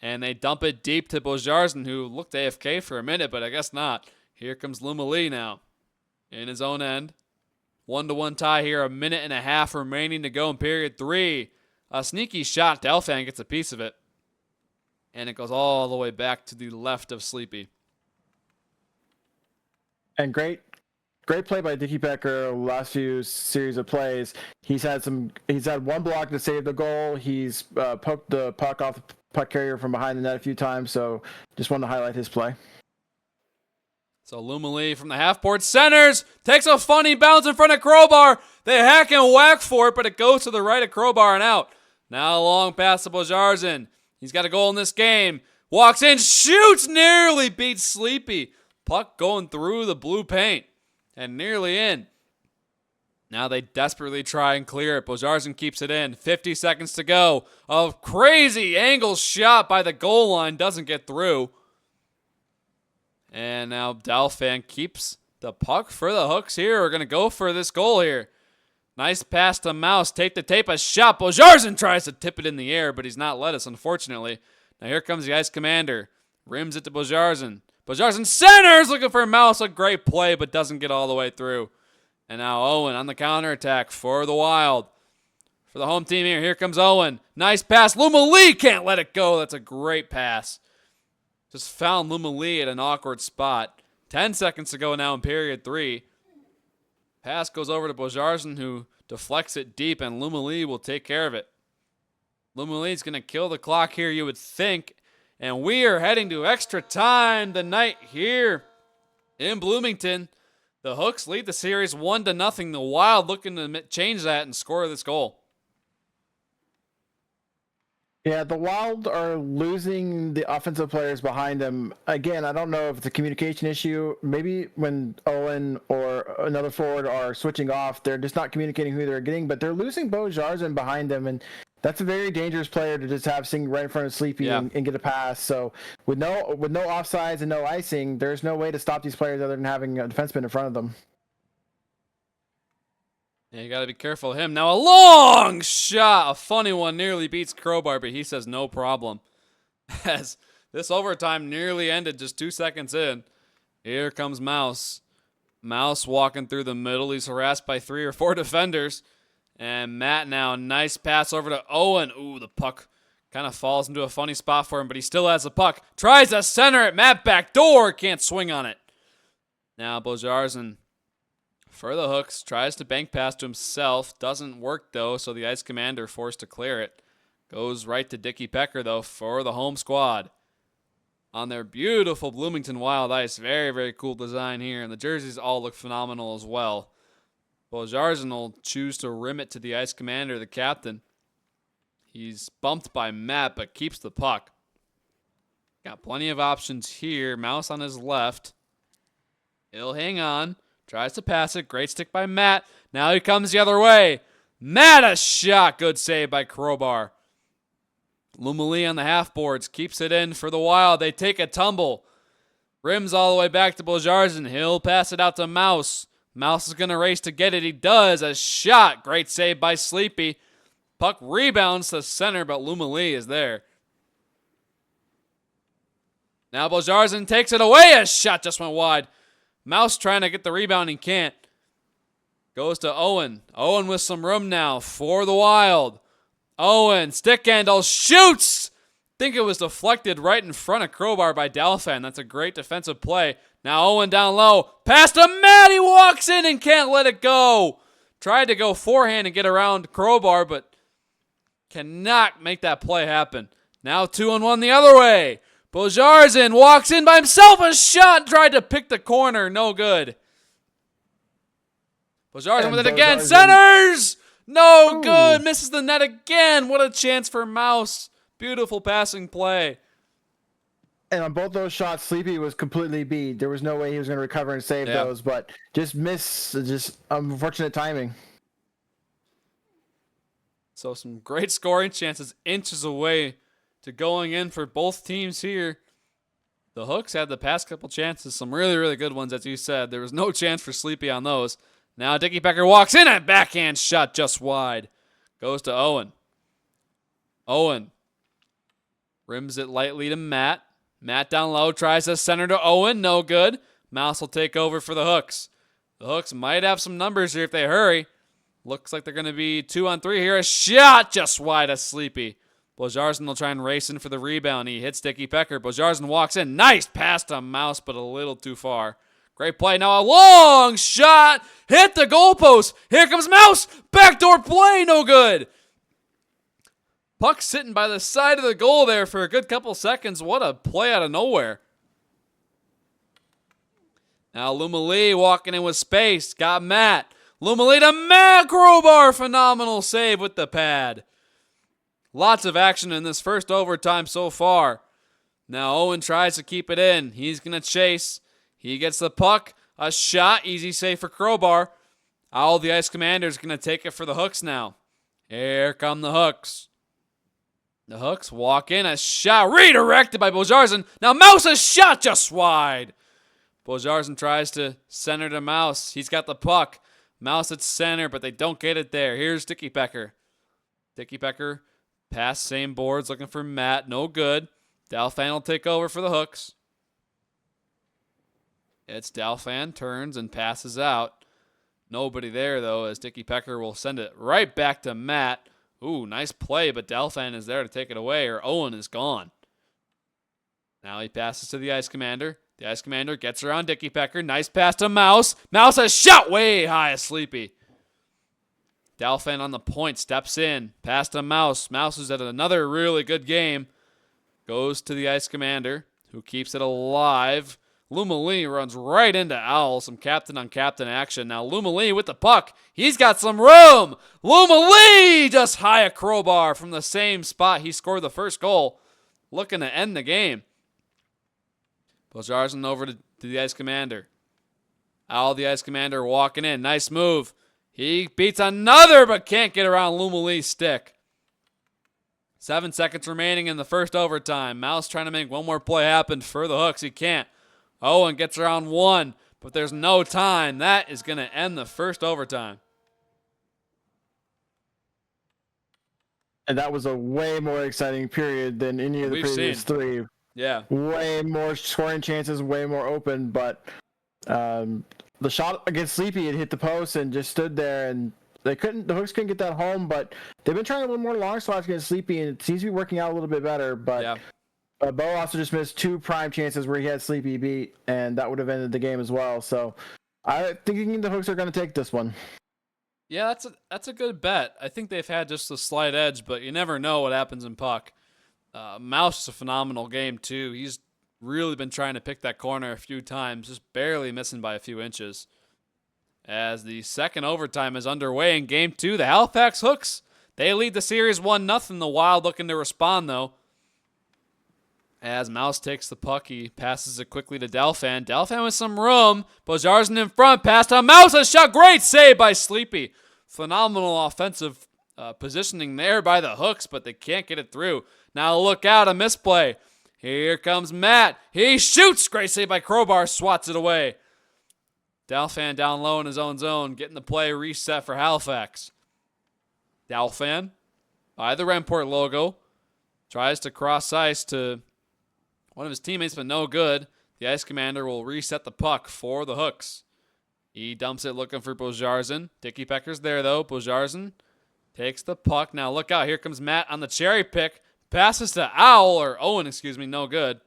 and they dump it deep to Bojarzen, who looked AFK for a minute, but I guess not. Here comes Lumali now in his own end. 1-1 tie here, 1.5 minutes remaining to go in period 3. A sneaky shot. Delfan gets a piece of it. And it goes all the way back to the left of Sleepy. And great play by Dickie Pecker last few series of plays. He's had one block to save the goal. He's poked the puck off the puck carrier from behind the net a few times. So just wanted to highlight his play. So Lumali from the half-board centers, takes a funny bounce in front of Crowbar. They hack and whack for it, but it goes to the right of Crowbar and out. Now a long pass to Bojarzen. He's got a goal in this game. Walks in, shoots, nearly beats Sleepy. Puck going through the blue paint and nearly in. Now they desperately try and clear it. Bojarzen keeps it in. 50 seconds to go. A crazy angle shot by the goal line doesn't get through. And now Delfan keeps the puck for the Hooks here. We're going to go for this goal here. Nice pass to Mouse. Take the tape, a shot. Bojarzen tries to tip it in the air, but he's not let us, unfortunately. Now here comes the Ice Commander. Rims it to Bojarzen. Bojarzen centers, looking for Mouse. A great play, but doesn't get all the way through. And now Owen on the counterattack for the Wild. For the home team here, here comes Owen. Nice pass. Lumali can't let it go. That's a great pass. Just found Lumali at an awkward spot. 10 seconds to go now in period 3. Pass goes over to Bojarzen, who deflects it deep, and Lumali will take care of it. Lumali's going to kill the clock here, you would think. And we are heading to extra time tonight here in Bloomington. The Hooks lead the series 1-0. The Wild looking to change that and score this goal. Yeah, the Wild are losing the offensive players behind them. Again, I don't know if it's a communication issue. Maybe when Owen or another forward are switching off, they're just not communicating who they're getting, but they're losing Bojarzen behind them, and that's a very dangerous player to just have sitting right in front of Sleepy and get a pass. So with no offsides and no icing, there's no way to stop these players other than having a defenseman in front of them. Yeah, you got to be careful of him. Now a long shot, a funny one, nearly beats Crowbar, but he says no problem. As this overtime nearly ended just 2 seconds in. Here comes Mouse. Mouse walking through the middle. He's harassed by 3 or 4 defenders. And Matt now, nice pass over to Owen. Ooh, the puck kind of falls into a funny spot for him, but he still has the puck. Tries to center it. Matt back door, can't swing on it. Now Bojarzen for the Hooks, tries to bank pass to himself. Doesn't work, though, so the Ice Commander forced to clear it. Goes right to Dickie Pecker, though, for the home squad. On their beautiful Bloomington Wild ice. Very, very cool design here. And the jerseys all look phenomenal as well. Bojarzen will choose to rim it to the Ice Commander, the captain. He's bumped by Matt, but keeps the puck. Got plenty of options here. Mouse on his left. He'll hang on. Tries to pass it. Great stick by Matt. Now he comes the other way. Matt, a shot. Good save by Crowbar. Lumali on the half boards. Keeps it in for the Wild. They take a tumble. Rims all the way back to Bojarzen. He'll pass it out to Mouse. Mouse is going to race to get it. He does. A shot. Great save by Sleepy. Puck rebounds to center, but Lumali is there. Now Bojarzen takes it away. A shot just went wide. Mouse trying to get the rebound. He can't. Goes to Owen. Owen with some room now for the Wild. Owen, stick handle, shoots! think it was deflected right in front of Crowbar by Dalfan. That's a great defensive play. Now Owen down low. Pass to Matt. He walks in and can't let it go. Tried to go forehand and get around Crowbar, but cannot make that play happen. Now 2-on-1 the other way. Bojarzin walks in by himself. A shot. Tried to pick the corner. No good. Bojarzin with it again. Centers. No good. Misses the net again. What a chance for Mouse. Beautiful passing play. And on both those shots, Sleepy was completely beat. There was no way he was going to recover and save those, but just unfortunate timing. So some great scoring chances, inches away to going in for both teams here. The Hooks had the past couple chances, some really, really good ones, as you said. There was no chance for Sleepy on those. Now Dickie Becker walks in, and backhand shot just wide. Goes to Owen. Owen rims it lightly to Matt. Matt down low, tries to center to Owen. No good. Mouse will take over for the Hooks. The Hooks might have some numbers here if they hurry. Looks like they're going to be 2-on-3 here. A shot just wide of Sleepy. Bojarzin will try and race in for the rebound. He hits Dickie Becker. Bojarzin walks in. Nice pass to Mouse, but a little too far. Great play. Now a long shot. Hit the goalpost. Here comes Mouse. Backdoor play. No good. Puck sitting by the side of the goal there for a good couple seconds. What a play out of nowhere. Now Luma Lee walking in with space. Got Matt. Luma Lee to Matt. Crowbar. Phenomenal save with the pad. Lots of action in this first overtime so far. Now Owen tries to keep it in. He's going to chase. He gets the puck. A shot. Easy save for Crowbar. All the Ice Commander's going to take it for the Hooks now. Here come the Hooks. The Hooks walk in. A shot redirected by Bojarzin. Now Mouse, a shot just wide. Bojarzin tries to center to Mouse. He's got the puck. Mouse at center, but they don't get it there. Here's Dickie Becker. Dickie Becker pass same boards, looking for Matt. No good. Dalfan will take over for the Hooks. It's Dalfan, turns and passes out. Nobody there, though, as Dickie Becker will send it right back to Matt. Ooh, nice play, but Dalfan is there to take it away, or Owen is gone. Now he passes to the Ice Commander. The Ice Commander gets around Dickie Becker. Nice pass to Mouse. Mouse, a shot way high as Sleepy. Dalfan on the point, steps in. Pass to Mouse. Mouse is at another really good game. Goes to the Ice Commander, who keeps it alive. Luma Lee runs right into Owl. Some captain-on-captain action. Now Luma Lee with the puck. He's got some room. Luma Lee just high a Crowbar from the same spot he scored the first goal. Looking to end the game. Bojarzin over to the Ice Commander. Owl the Ice Commander walking in. Nice move. He beats another but can't get around Luma Lee's stick. 7 seconds remaining in the first overtime. Mouse trying to make one more play happen for the Hooks. He can't. Owen gets around one, but there's no time. That is going to end the first overtime. And that was a way more exciting period than any of the previous three. Yeah. Way more scoring chances, way more open, but the shot against Sleepy, it hit the post and just stood there, and the Hooks couldn't get that home, but they've been trying a little more long shots against Sleepy, and it seems to be working out a little bit better, but yeah. Bo also just missed 2 prime chances where he had Sleepy beat, and that would have ended the game as well. So I'm thinking the Hooks are going to take this one. Yeah, that's a good bet. I think they've had just a slight edge, but you never know what happens in puck. Mouse is a phenomenal game, too. He's really been trying to pick that corner a few times, just barely missing by a few inches. As the second overtime is underway in Game 2, the Halifax Hooks, they lead the series 1-0. The Wild looking to respond, though. As Mouse takes the puck, he passes it quickly to Dalfan. Dalfan with some room. Bojarzin in front. Pass to Mouse. A shot. Great save by Sleepy. Phenomenal offensive positioning there by the Hooks, but they can't get it through. Now look out. A misplay. Here comes Matt. He shoots. Great save by Crowbar. Swats it away. Dalfan down low in his own zone. Getting the play reset for Halifax. Dalfan by the Remport logo. Tries to cross ice to one of his teammates, but no good. The Ice Commander will reset the puck for the Hooks. He dumps it looking for Bojarzin. Dickie Becker's there, though. Bojarzin takes the puck. Now look out. Here comes Matt on the cherry pick. Passes to Owen, excuse me, no good.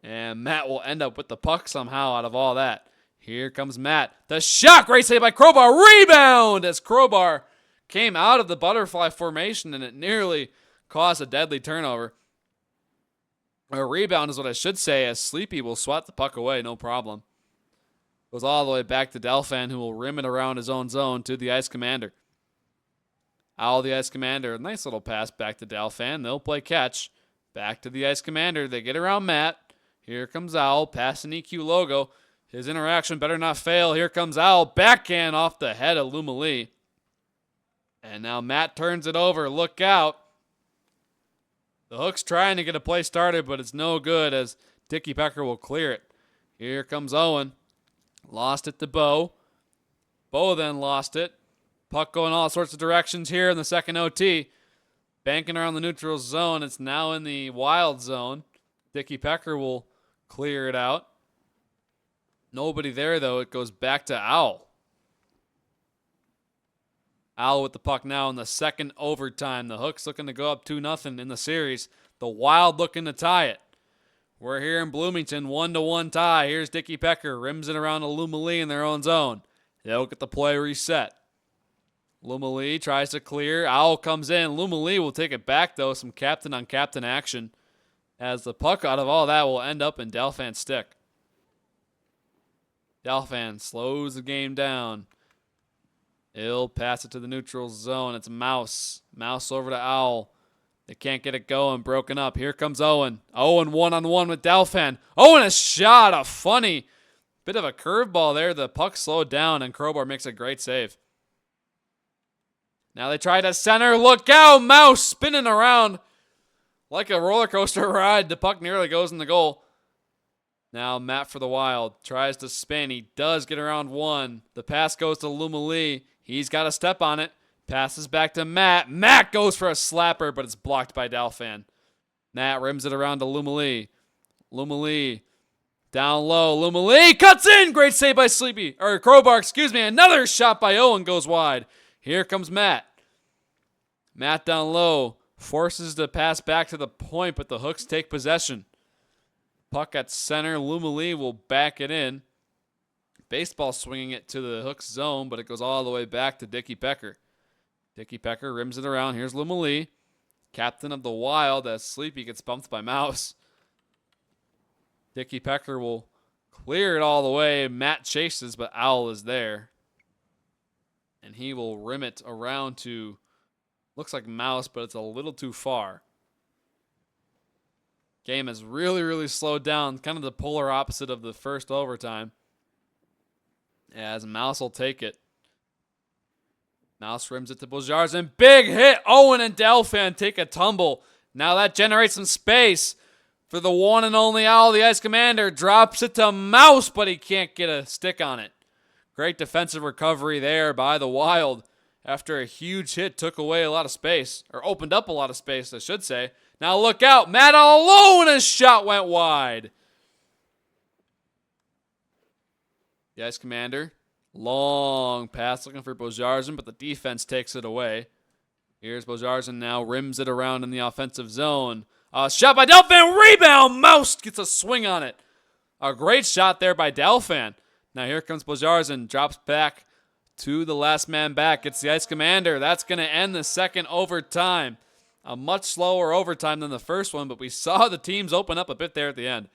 And Matt will end up with the puck somehow out of all that. Here comes Matt. The shot, great save by Crowbar. Rebound as Crowbar came out of the butterfly formation and it nearly caused a deadly turnover. A rebound is what I should say, as Sleepy will swat the puck away, no problem. Goes all the way back to Delphin, who will rim it around his own zone to the Ice Commander. Owl, the Ice Commander. A nice little pass back to Delphin. They'll play catch. Back to the Ice Commander. They get around Matt. Here comes Owl. Pass an EQ logo. His interaction better not fail. Here comes Owl. Backhand off the head of Luma Lee. And now Matt turns it over. Look out. The Hook's trying to get a play started, but it's no good as Dickie Pecker will clear it. Here comes Owen. Lost it to Bo. Bo then lost it. Puck going all sorts of directions here in the second OT. Banking around the neutral zone. It's now in the wild zone. Dickie Pecker will clear it out. Nobody there, though. It goes back to Owl. Owl with the puck now in the second overtime. The Hook's looking to go up 2-0 in the series. The Wild looking to tie it. We're here in Bloomington, 1-1 tie. Here's Dickie Pecker. Rims it around to Luma Lee in their own zone. They'll get the play reset. Luma Lee tries to clear. Owl comes in. Luma Lee will take it back, though. Some captain-on-captain action. As the puck out of all that will end up in Delphin's stick. Delphin slows the game down. He'll pass it to the neutral zone. It's Mouse. Mouse over to Owl. They can't get it going. Broken up. Here comes Owen. Owen one-on-one with Delphin. Owen has shot a funny bit of a curveball there. The puck slowed down, and Crowbar makes a great save. Now they try to center. Look out! Mouse spinning around like a roller coaster ride. The puck nearly goes in the goal. Now Matt for the Wild tries to spin. He does get around one. The pass goes to Luma Lee. He's got a step on it. Passes back to Matt. Matt goes for a slapper, but it's blocked by Delphin. Matt rims it around to Luma Lee. Luma Lee down low. Luma Lee cuts in. Great save by Crowbar, excuse me. Another shot by Owen goes wide. Here comes Matt. Matt down low. Forces the pass back to the point, but the Hooks take possession. Puck at center. Luma Lee will back it in. Baseball swinging it to the Hooks zone, but it goes all the way back to Dickie Pecker. Dickie Pecker rims it around. Here's Luma Lee, captain of the Wild, as Sleepy gets bumped by Mouse. Dickie Pecker will clear it all the way. Matt chases, but Owl is there. And he will rim it around to, looks like Mouse, but it's a little too far. Game has really, really slowed down, kind of the polar opposite of the first overtime. As Mouse will take it. Mouse rims it to Bojarzen. Big hit. Owen and Delphin take a tumble. Now that generates some space for the one and only Owl, the Ice Commander. Drops it to Mouse, but he can't get a stick on it. Great defensive recovery there by the Wild. After a huge hit took away a lot of space. Or opened up a lot of space, I should say. Now look out. Matt all alone. His shot went wide. The Ice Commander. Long pass looking for Bojarzen, but the defense takes it away. Here's Bojarzen now. Rims it around in the offensive zone. Shot by Delphin. Rebound. Mouse gets a swing on it. A great shot there by Delphin. Now here comes Bojarzen. Drops back to the last man back. It's the Ice Commander. That's going to end the second overtime. A much slower overtime than the first one, but we saw the teams open up a bit there at the end.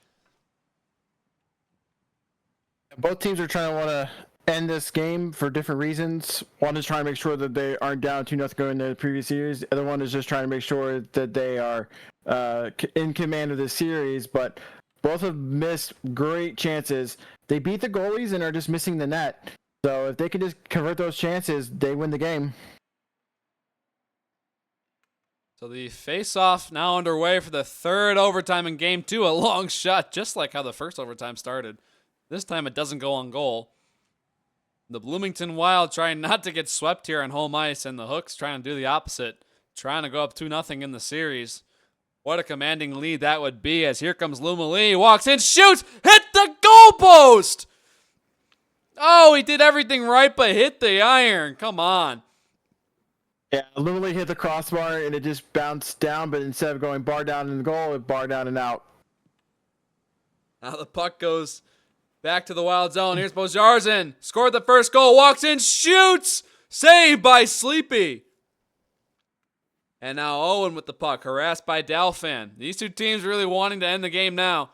Both teams are trying to want to end this game for different reasons. One is trying to make sure that they aren't down 2-0 going into the previous series. The other one is just trying to make sure that they are in command of this series, but both have missed great chances. They beat the goalies and are just missing the net. So if they can just convert those chances, they win the game. So the face-off now underway for the third overtime in Game 2. A long shot, just like how the first overtime started. This time it doesn't go on goal. The Bloomington Wild trying not to get swept here on home ice, and the Hooks trying to do the opposite, trying to go up 2-0 in the series. What a commanding lead that would be, as here comes Luma Lee, walks in, shoots, hit the goalpost! Oh, he did everything right but hit the iron. Come on. Yeah, literally hit the crossbar and it just bounced down, but instead of going bar down in the goal, it bar down and out. Now the puck goes back to the Wild zone. Here's Bojarzen. Scored the first goal. Walks in. Shoots. Saved by Sleepy. And now Owen with the puck. Harassed by Dalfan. These two teams really wanting to end the game now.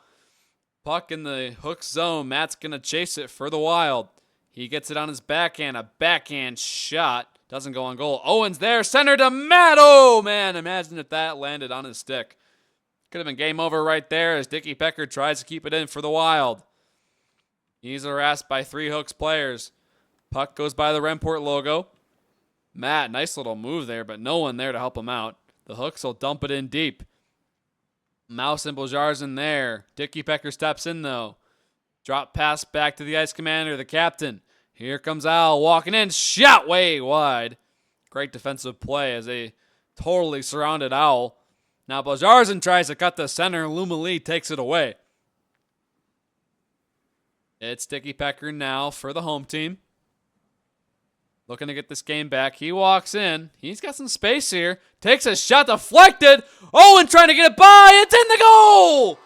Puck in the hook zone. Matt's going to chase it for the Wild. He gets it on his backhand. A backhand shot. Doesn't go on goal. Owen's there. Center to Matt. Oh, man. Imagine if that landed on his stick. Could have been game over right there as Dickie Pecker tries to keep it in for the Wild. He's harassed by 3 Hooks players. Puck goes by the Remport logo. Matt, nice little move there, but no one there to help him out. The Hooks will dump it in deep. Mouse and Bojarzen there. Dickie Pecker steps in, though. Drop pass back to the Ice Commander, the captain. Here comes Al walking in. Shot way wide. Great defensive play as they totally surrounded Owl. Now Bojarzen tries to cut the center. Luma Lee takes it away. It's Dickie Pecker now for the home team. Looking to get this game back. He walks in. He's got some space here. Takes a shot deflected. Owen trying to get it by. It's in the goal!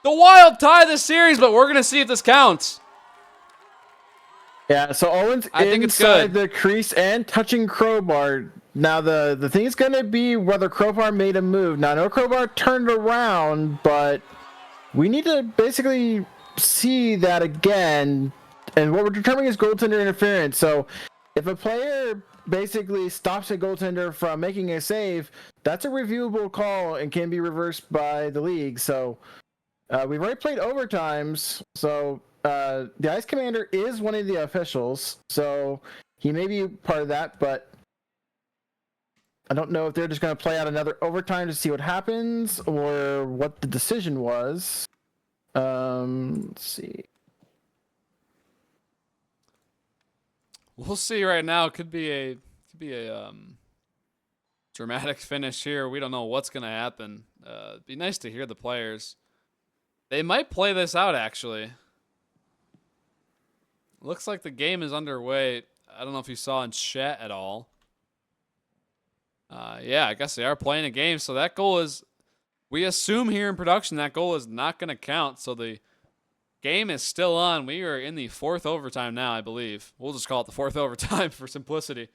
The Wild tie the series, but we're going to see if this counts. Yeah, so Owen's inside the crease and touching Crowbar. Now, the thing is going to be whether Crowbar made a move. Now, I know Crowbar turned around, but we need to basically see that again. And what we're determining is goaltender interference. So if a player basically stops a goaltender from making a save, that's a reviewable call and can be reversed by the league. So we've already played overtimes. So the Ice Commander is one of the officials. So he may be part of that, but I don't know if they're just going to play out another overtime to see what happens or what the decision was. Let's see. We'll see right now. It could be a dramatic finish here. We don't know what's going to happen. It'd be nice to hear the players. They might play this out, actually. Looks like the game is underway. I don't know if you saw in chat at all. Yeah, I guess they are playing a game. So that goal is, we assume here in production, that goal is not going to count. So the game is still on. We are in the 4th overtime now, I believe. We'll just call it the 4th overtime for simplicity.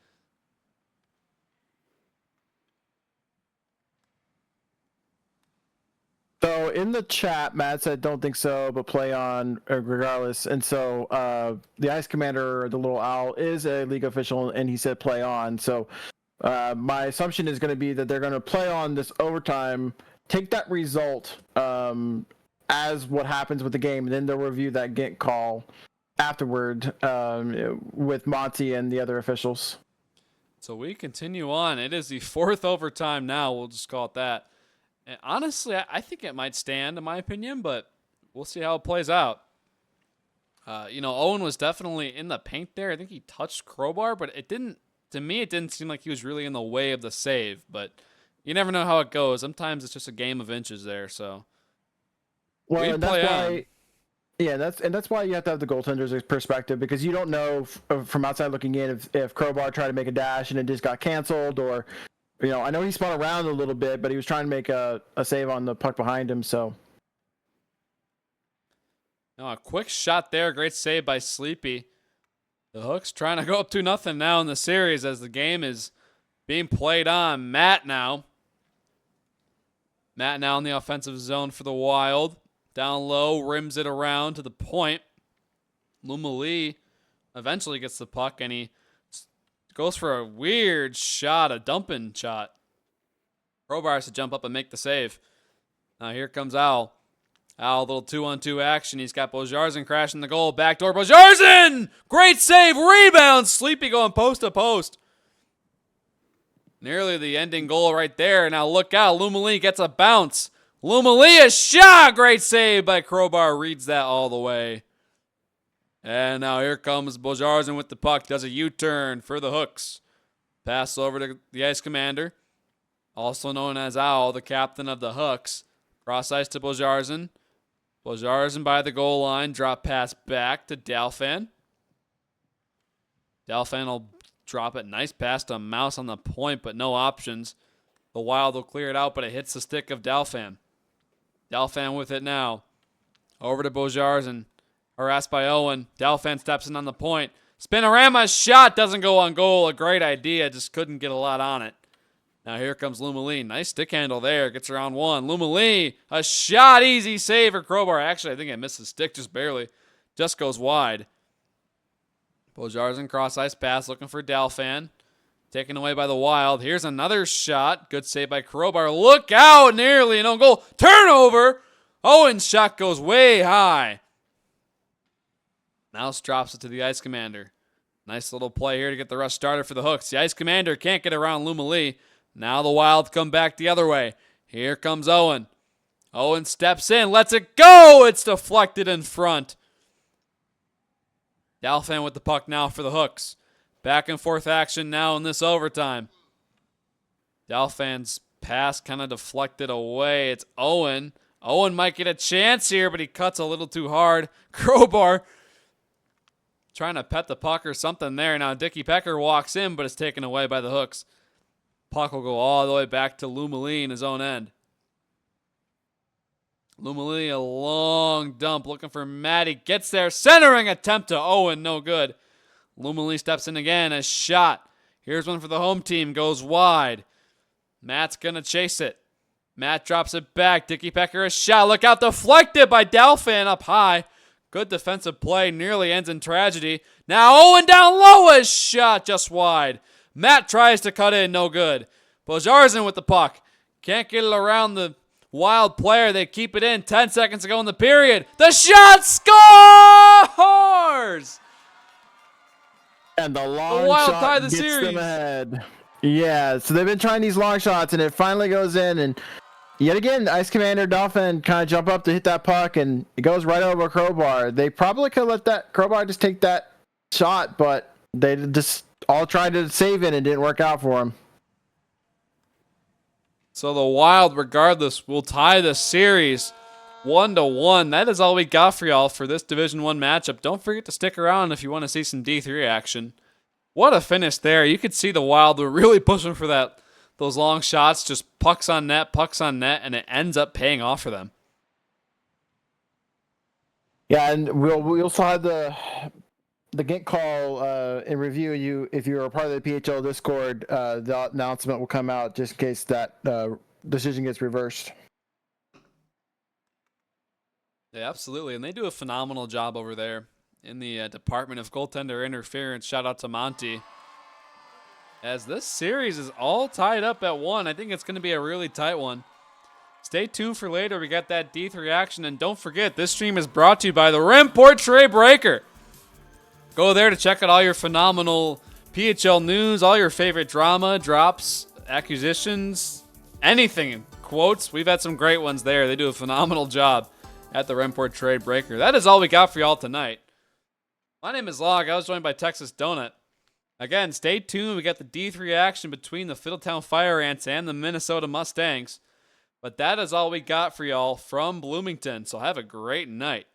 So in the chat, Matt said, don't think so, but play on regardless. And so the Ice Commander, the little owl, is a league official, and he said play on. So my assumption is going to be that they're going to play on this overtime, take that result as what happens with the game, and then they'll review that get call afterward with Monty and the other officials. So we continue on. It is the 4th overtime now. We'll just call it that. And honestly, I think it might stand, in my opinion, but we'll see how it plays out. Owen was definitely in the paint there. I think he touched Crowbar, but it didn't. To me, it didn't seem like he was really in the way of the save. But you never know how it goes. Sometimes it's just a game of inches there. So. Well, and that's why, yeah, that's why you have to have the goaltender's perspective, because you don't know from outside looking in if Crowbar tried to make a dash and it just got canceled, or, I know he spun around a little bit, but he was trying to make a save on the puck behind him. So, a quick shot there, great save by Sleepy. The Hooks trying to go up 2-0 now in the series as the game is being played on. Matt now in the offensive zone for the Wild. Down low, rims it around to the point. Luma Lee eventually gets the puck, and he goes for a weird shot, a dumping shot. Crowbar has to jump up and make the save. Now here comes Al. Al, a little 2-on-2 action. He's got Bojarzen crashing the goal. Backdoor Bojarzen! Great save, rebound. Sleepy going post to post. Nearly the ending goal right there. Now look out, Luma Lee gets a bounce. Luma Lee, a shot! Great save by Crowbar. Reads that all the way. And now here comes Bojarzen with the puck. Does a U-turn for the Hooks. Pass over to the Ice Commander. Also known as Owl, the captain of the Hooks. Cross ice to Bojarzen. Bojarzen by the goal line. Drop pass back to Dalfan. Dalfan will drop it. Nice pass to Mouse on the point, but no options. The Wild will clear it out, but it hits the stick of Dalfan. Dalfan with it now. Over to Bojars and harassed by Owen. Dalfan steps in on the point. Spinorama shot doesn't go on goal. A great idea, just couldn't get a lot on it. Now here comes Lumalee. Nice stick handle there. Gets around one. Lumalee, a shot, easy save or crowbar. Actually, I think I missed the stick just barely. Just goes wide. Bojars in cross ice pass looking for Dalfan. Taken away by the Wild. Here's another shot. Good save by Crowbar. Look out! Nearly an own goal. Turnover! Owen's shot goes way high. Mouse drops it to the Ice Commander. Nice little play here to get the rush started for the Hooks. The Ice Commander can't get around Lumalee. Now the Wild come back the other way. Here comes Owen. Owen steps in. Lets it go! It's deflected in front. Dalfan with the puck now for the Hooks. Back and forth action now in this overtime. Dalfan's pass kind of deflected away. It's Owen. Owen might get a chance here, but he cuts a little too hard. Crowbar trying to pet the puck or something there. Now Dickie Pecker walks in, but it's taken away by the Hooks. Puck will go all the way back to Lumalee in his own end. Lumalee, a long dump looking for Matty. Gets there. Centering attempt to Owen. No good. Lumalee steps in again. A shot. Here's one for the home team. Goes wide. Matt's going to chase it. Matt drops it back. Dickie Pecker a shot. Look out. Deflected by Dalfan up high. Good defensive play. Nearly ends in tragedy. Now Owen down low. A shot just wide. Matt tries to cut in. No good. Bojarzen with the puck. Can't get it around the Wild player. They keep it in. 10 seconds to go in the period. The shot scores! And the long Wild shot tie the gets series. them ahead. Yeah, so they've been trying these long shots, and it finally goes in. And yet again, the Ice Commander Dolphin kind of jump up to hit that puck, and it goes right over Crowbar. They probably could let that Crowbar just take that shot, but they just all tried to save it, and it didn't work out for them. So the Wild, regardless, will tie the series 1-1. That is all we got for y'all for this Division 1 matchup. Don't forget to stick around if you want to see some D3 action. What a finish there. You could see the Wild were really pushing for those long shots, just pucks on net, and it ends up paying off for them. Yeah, and we also had the Gint call in review. If you're a part of the PHL Discord, the announcement will come out just in case that decision gets reversed. Yeah, absolutely. And they do a phenomenal job over there in the Department of Goaltender Interference. Shout out to Monty. As this series is all tied up at 1, I think it's going to be a really tight one. Stay tuned for later. We got that D3 action. And don't forget, this stream is brought to you by the Rim Portrait Breaker. Go there to check out all your phenomenal PHL news, all your favorite drama, drops, acquisitions, anything, quotes. We've had some great ones there. They do a phenomenal job at the Remport Trade Breaker. That is all we got for y'all tonight. My name is Log. I was joined by Texas Donut. Again, stay tuned. We got the D3 action between the Fiddletown Fire Ants and the Minnesota Mustangs. But that is all we got for y'all from Bloomington. So have a great night.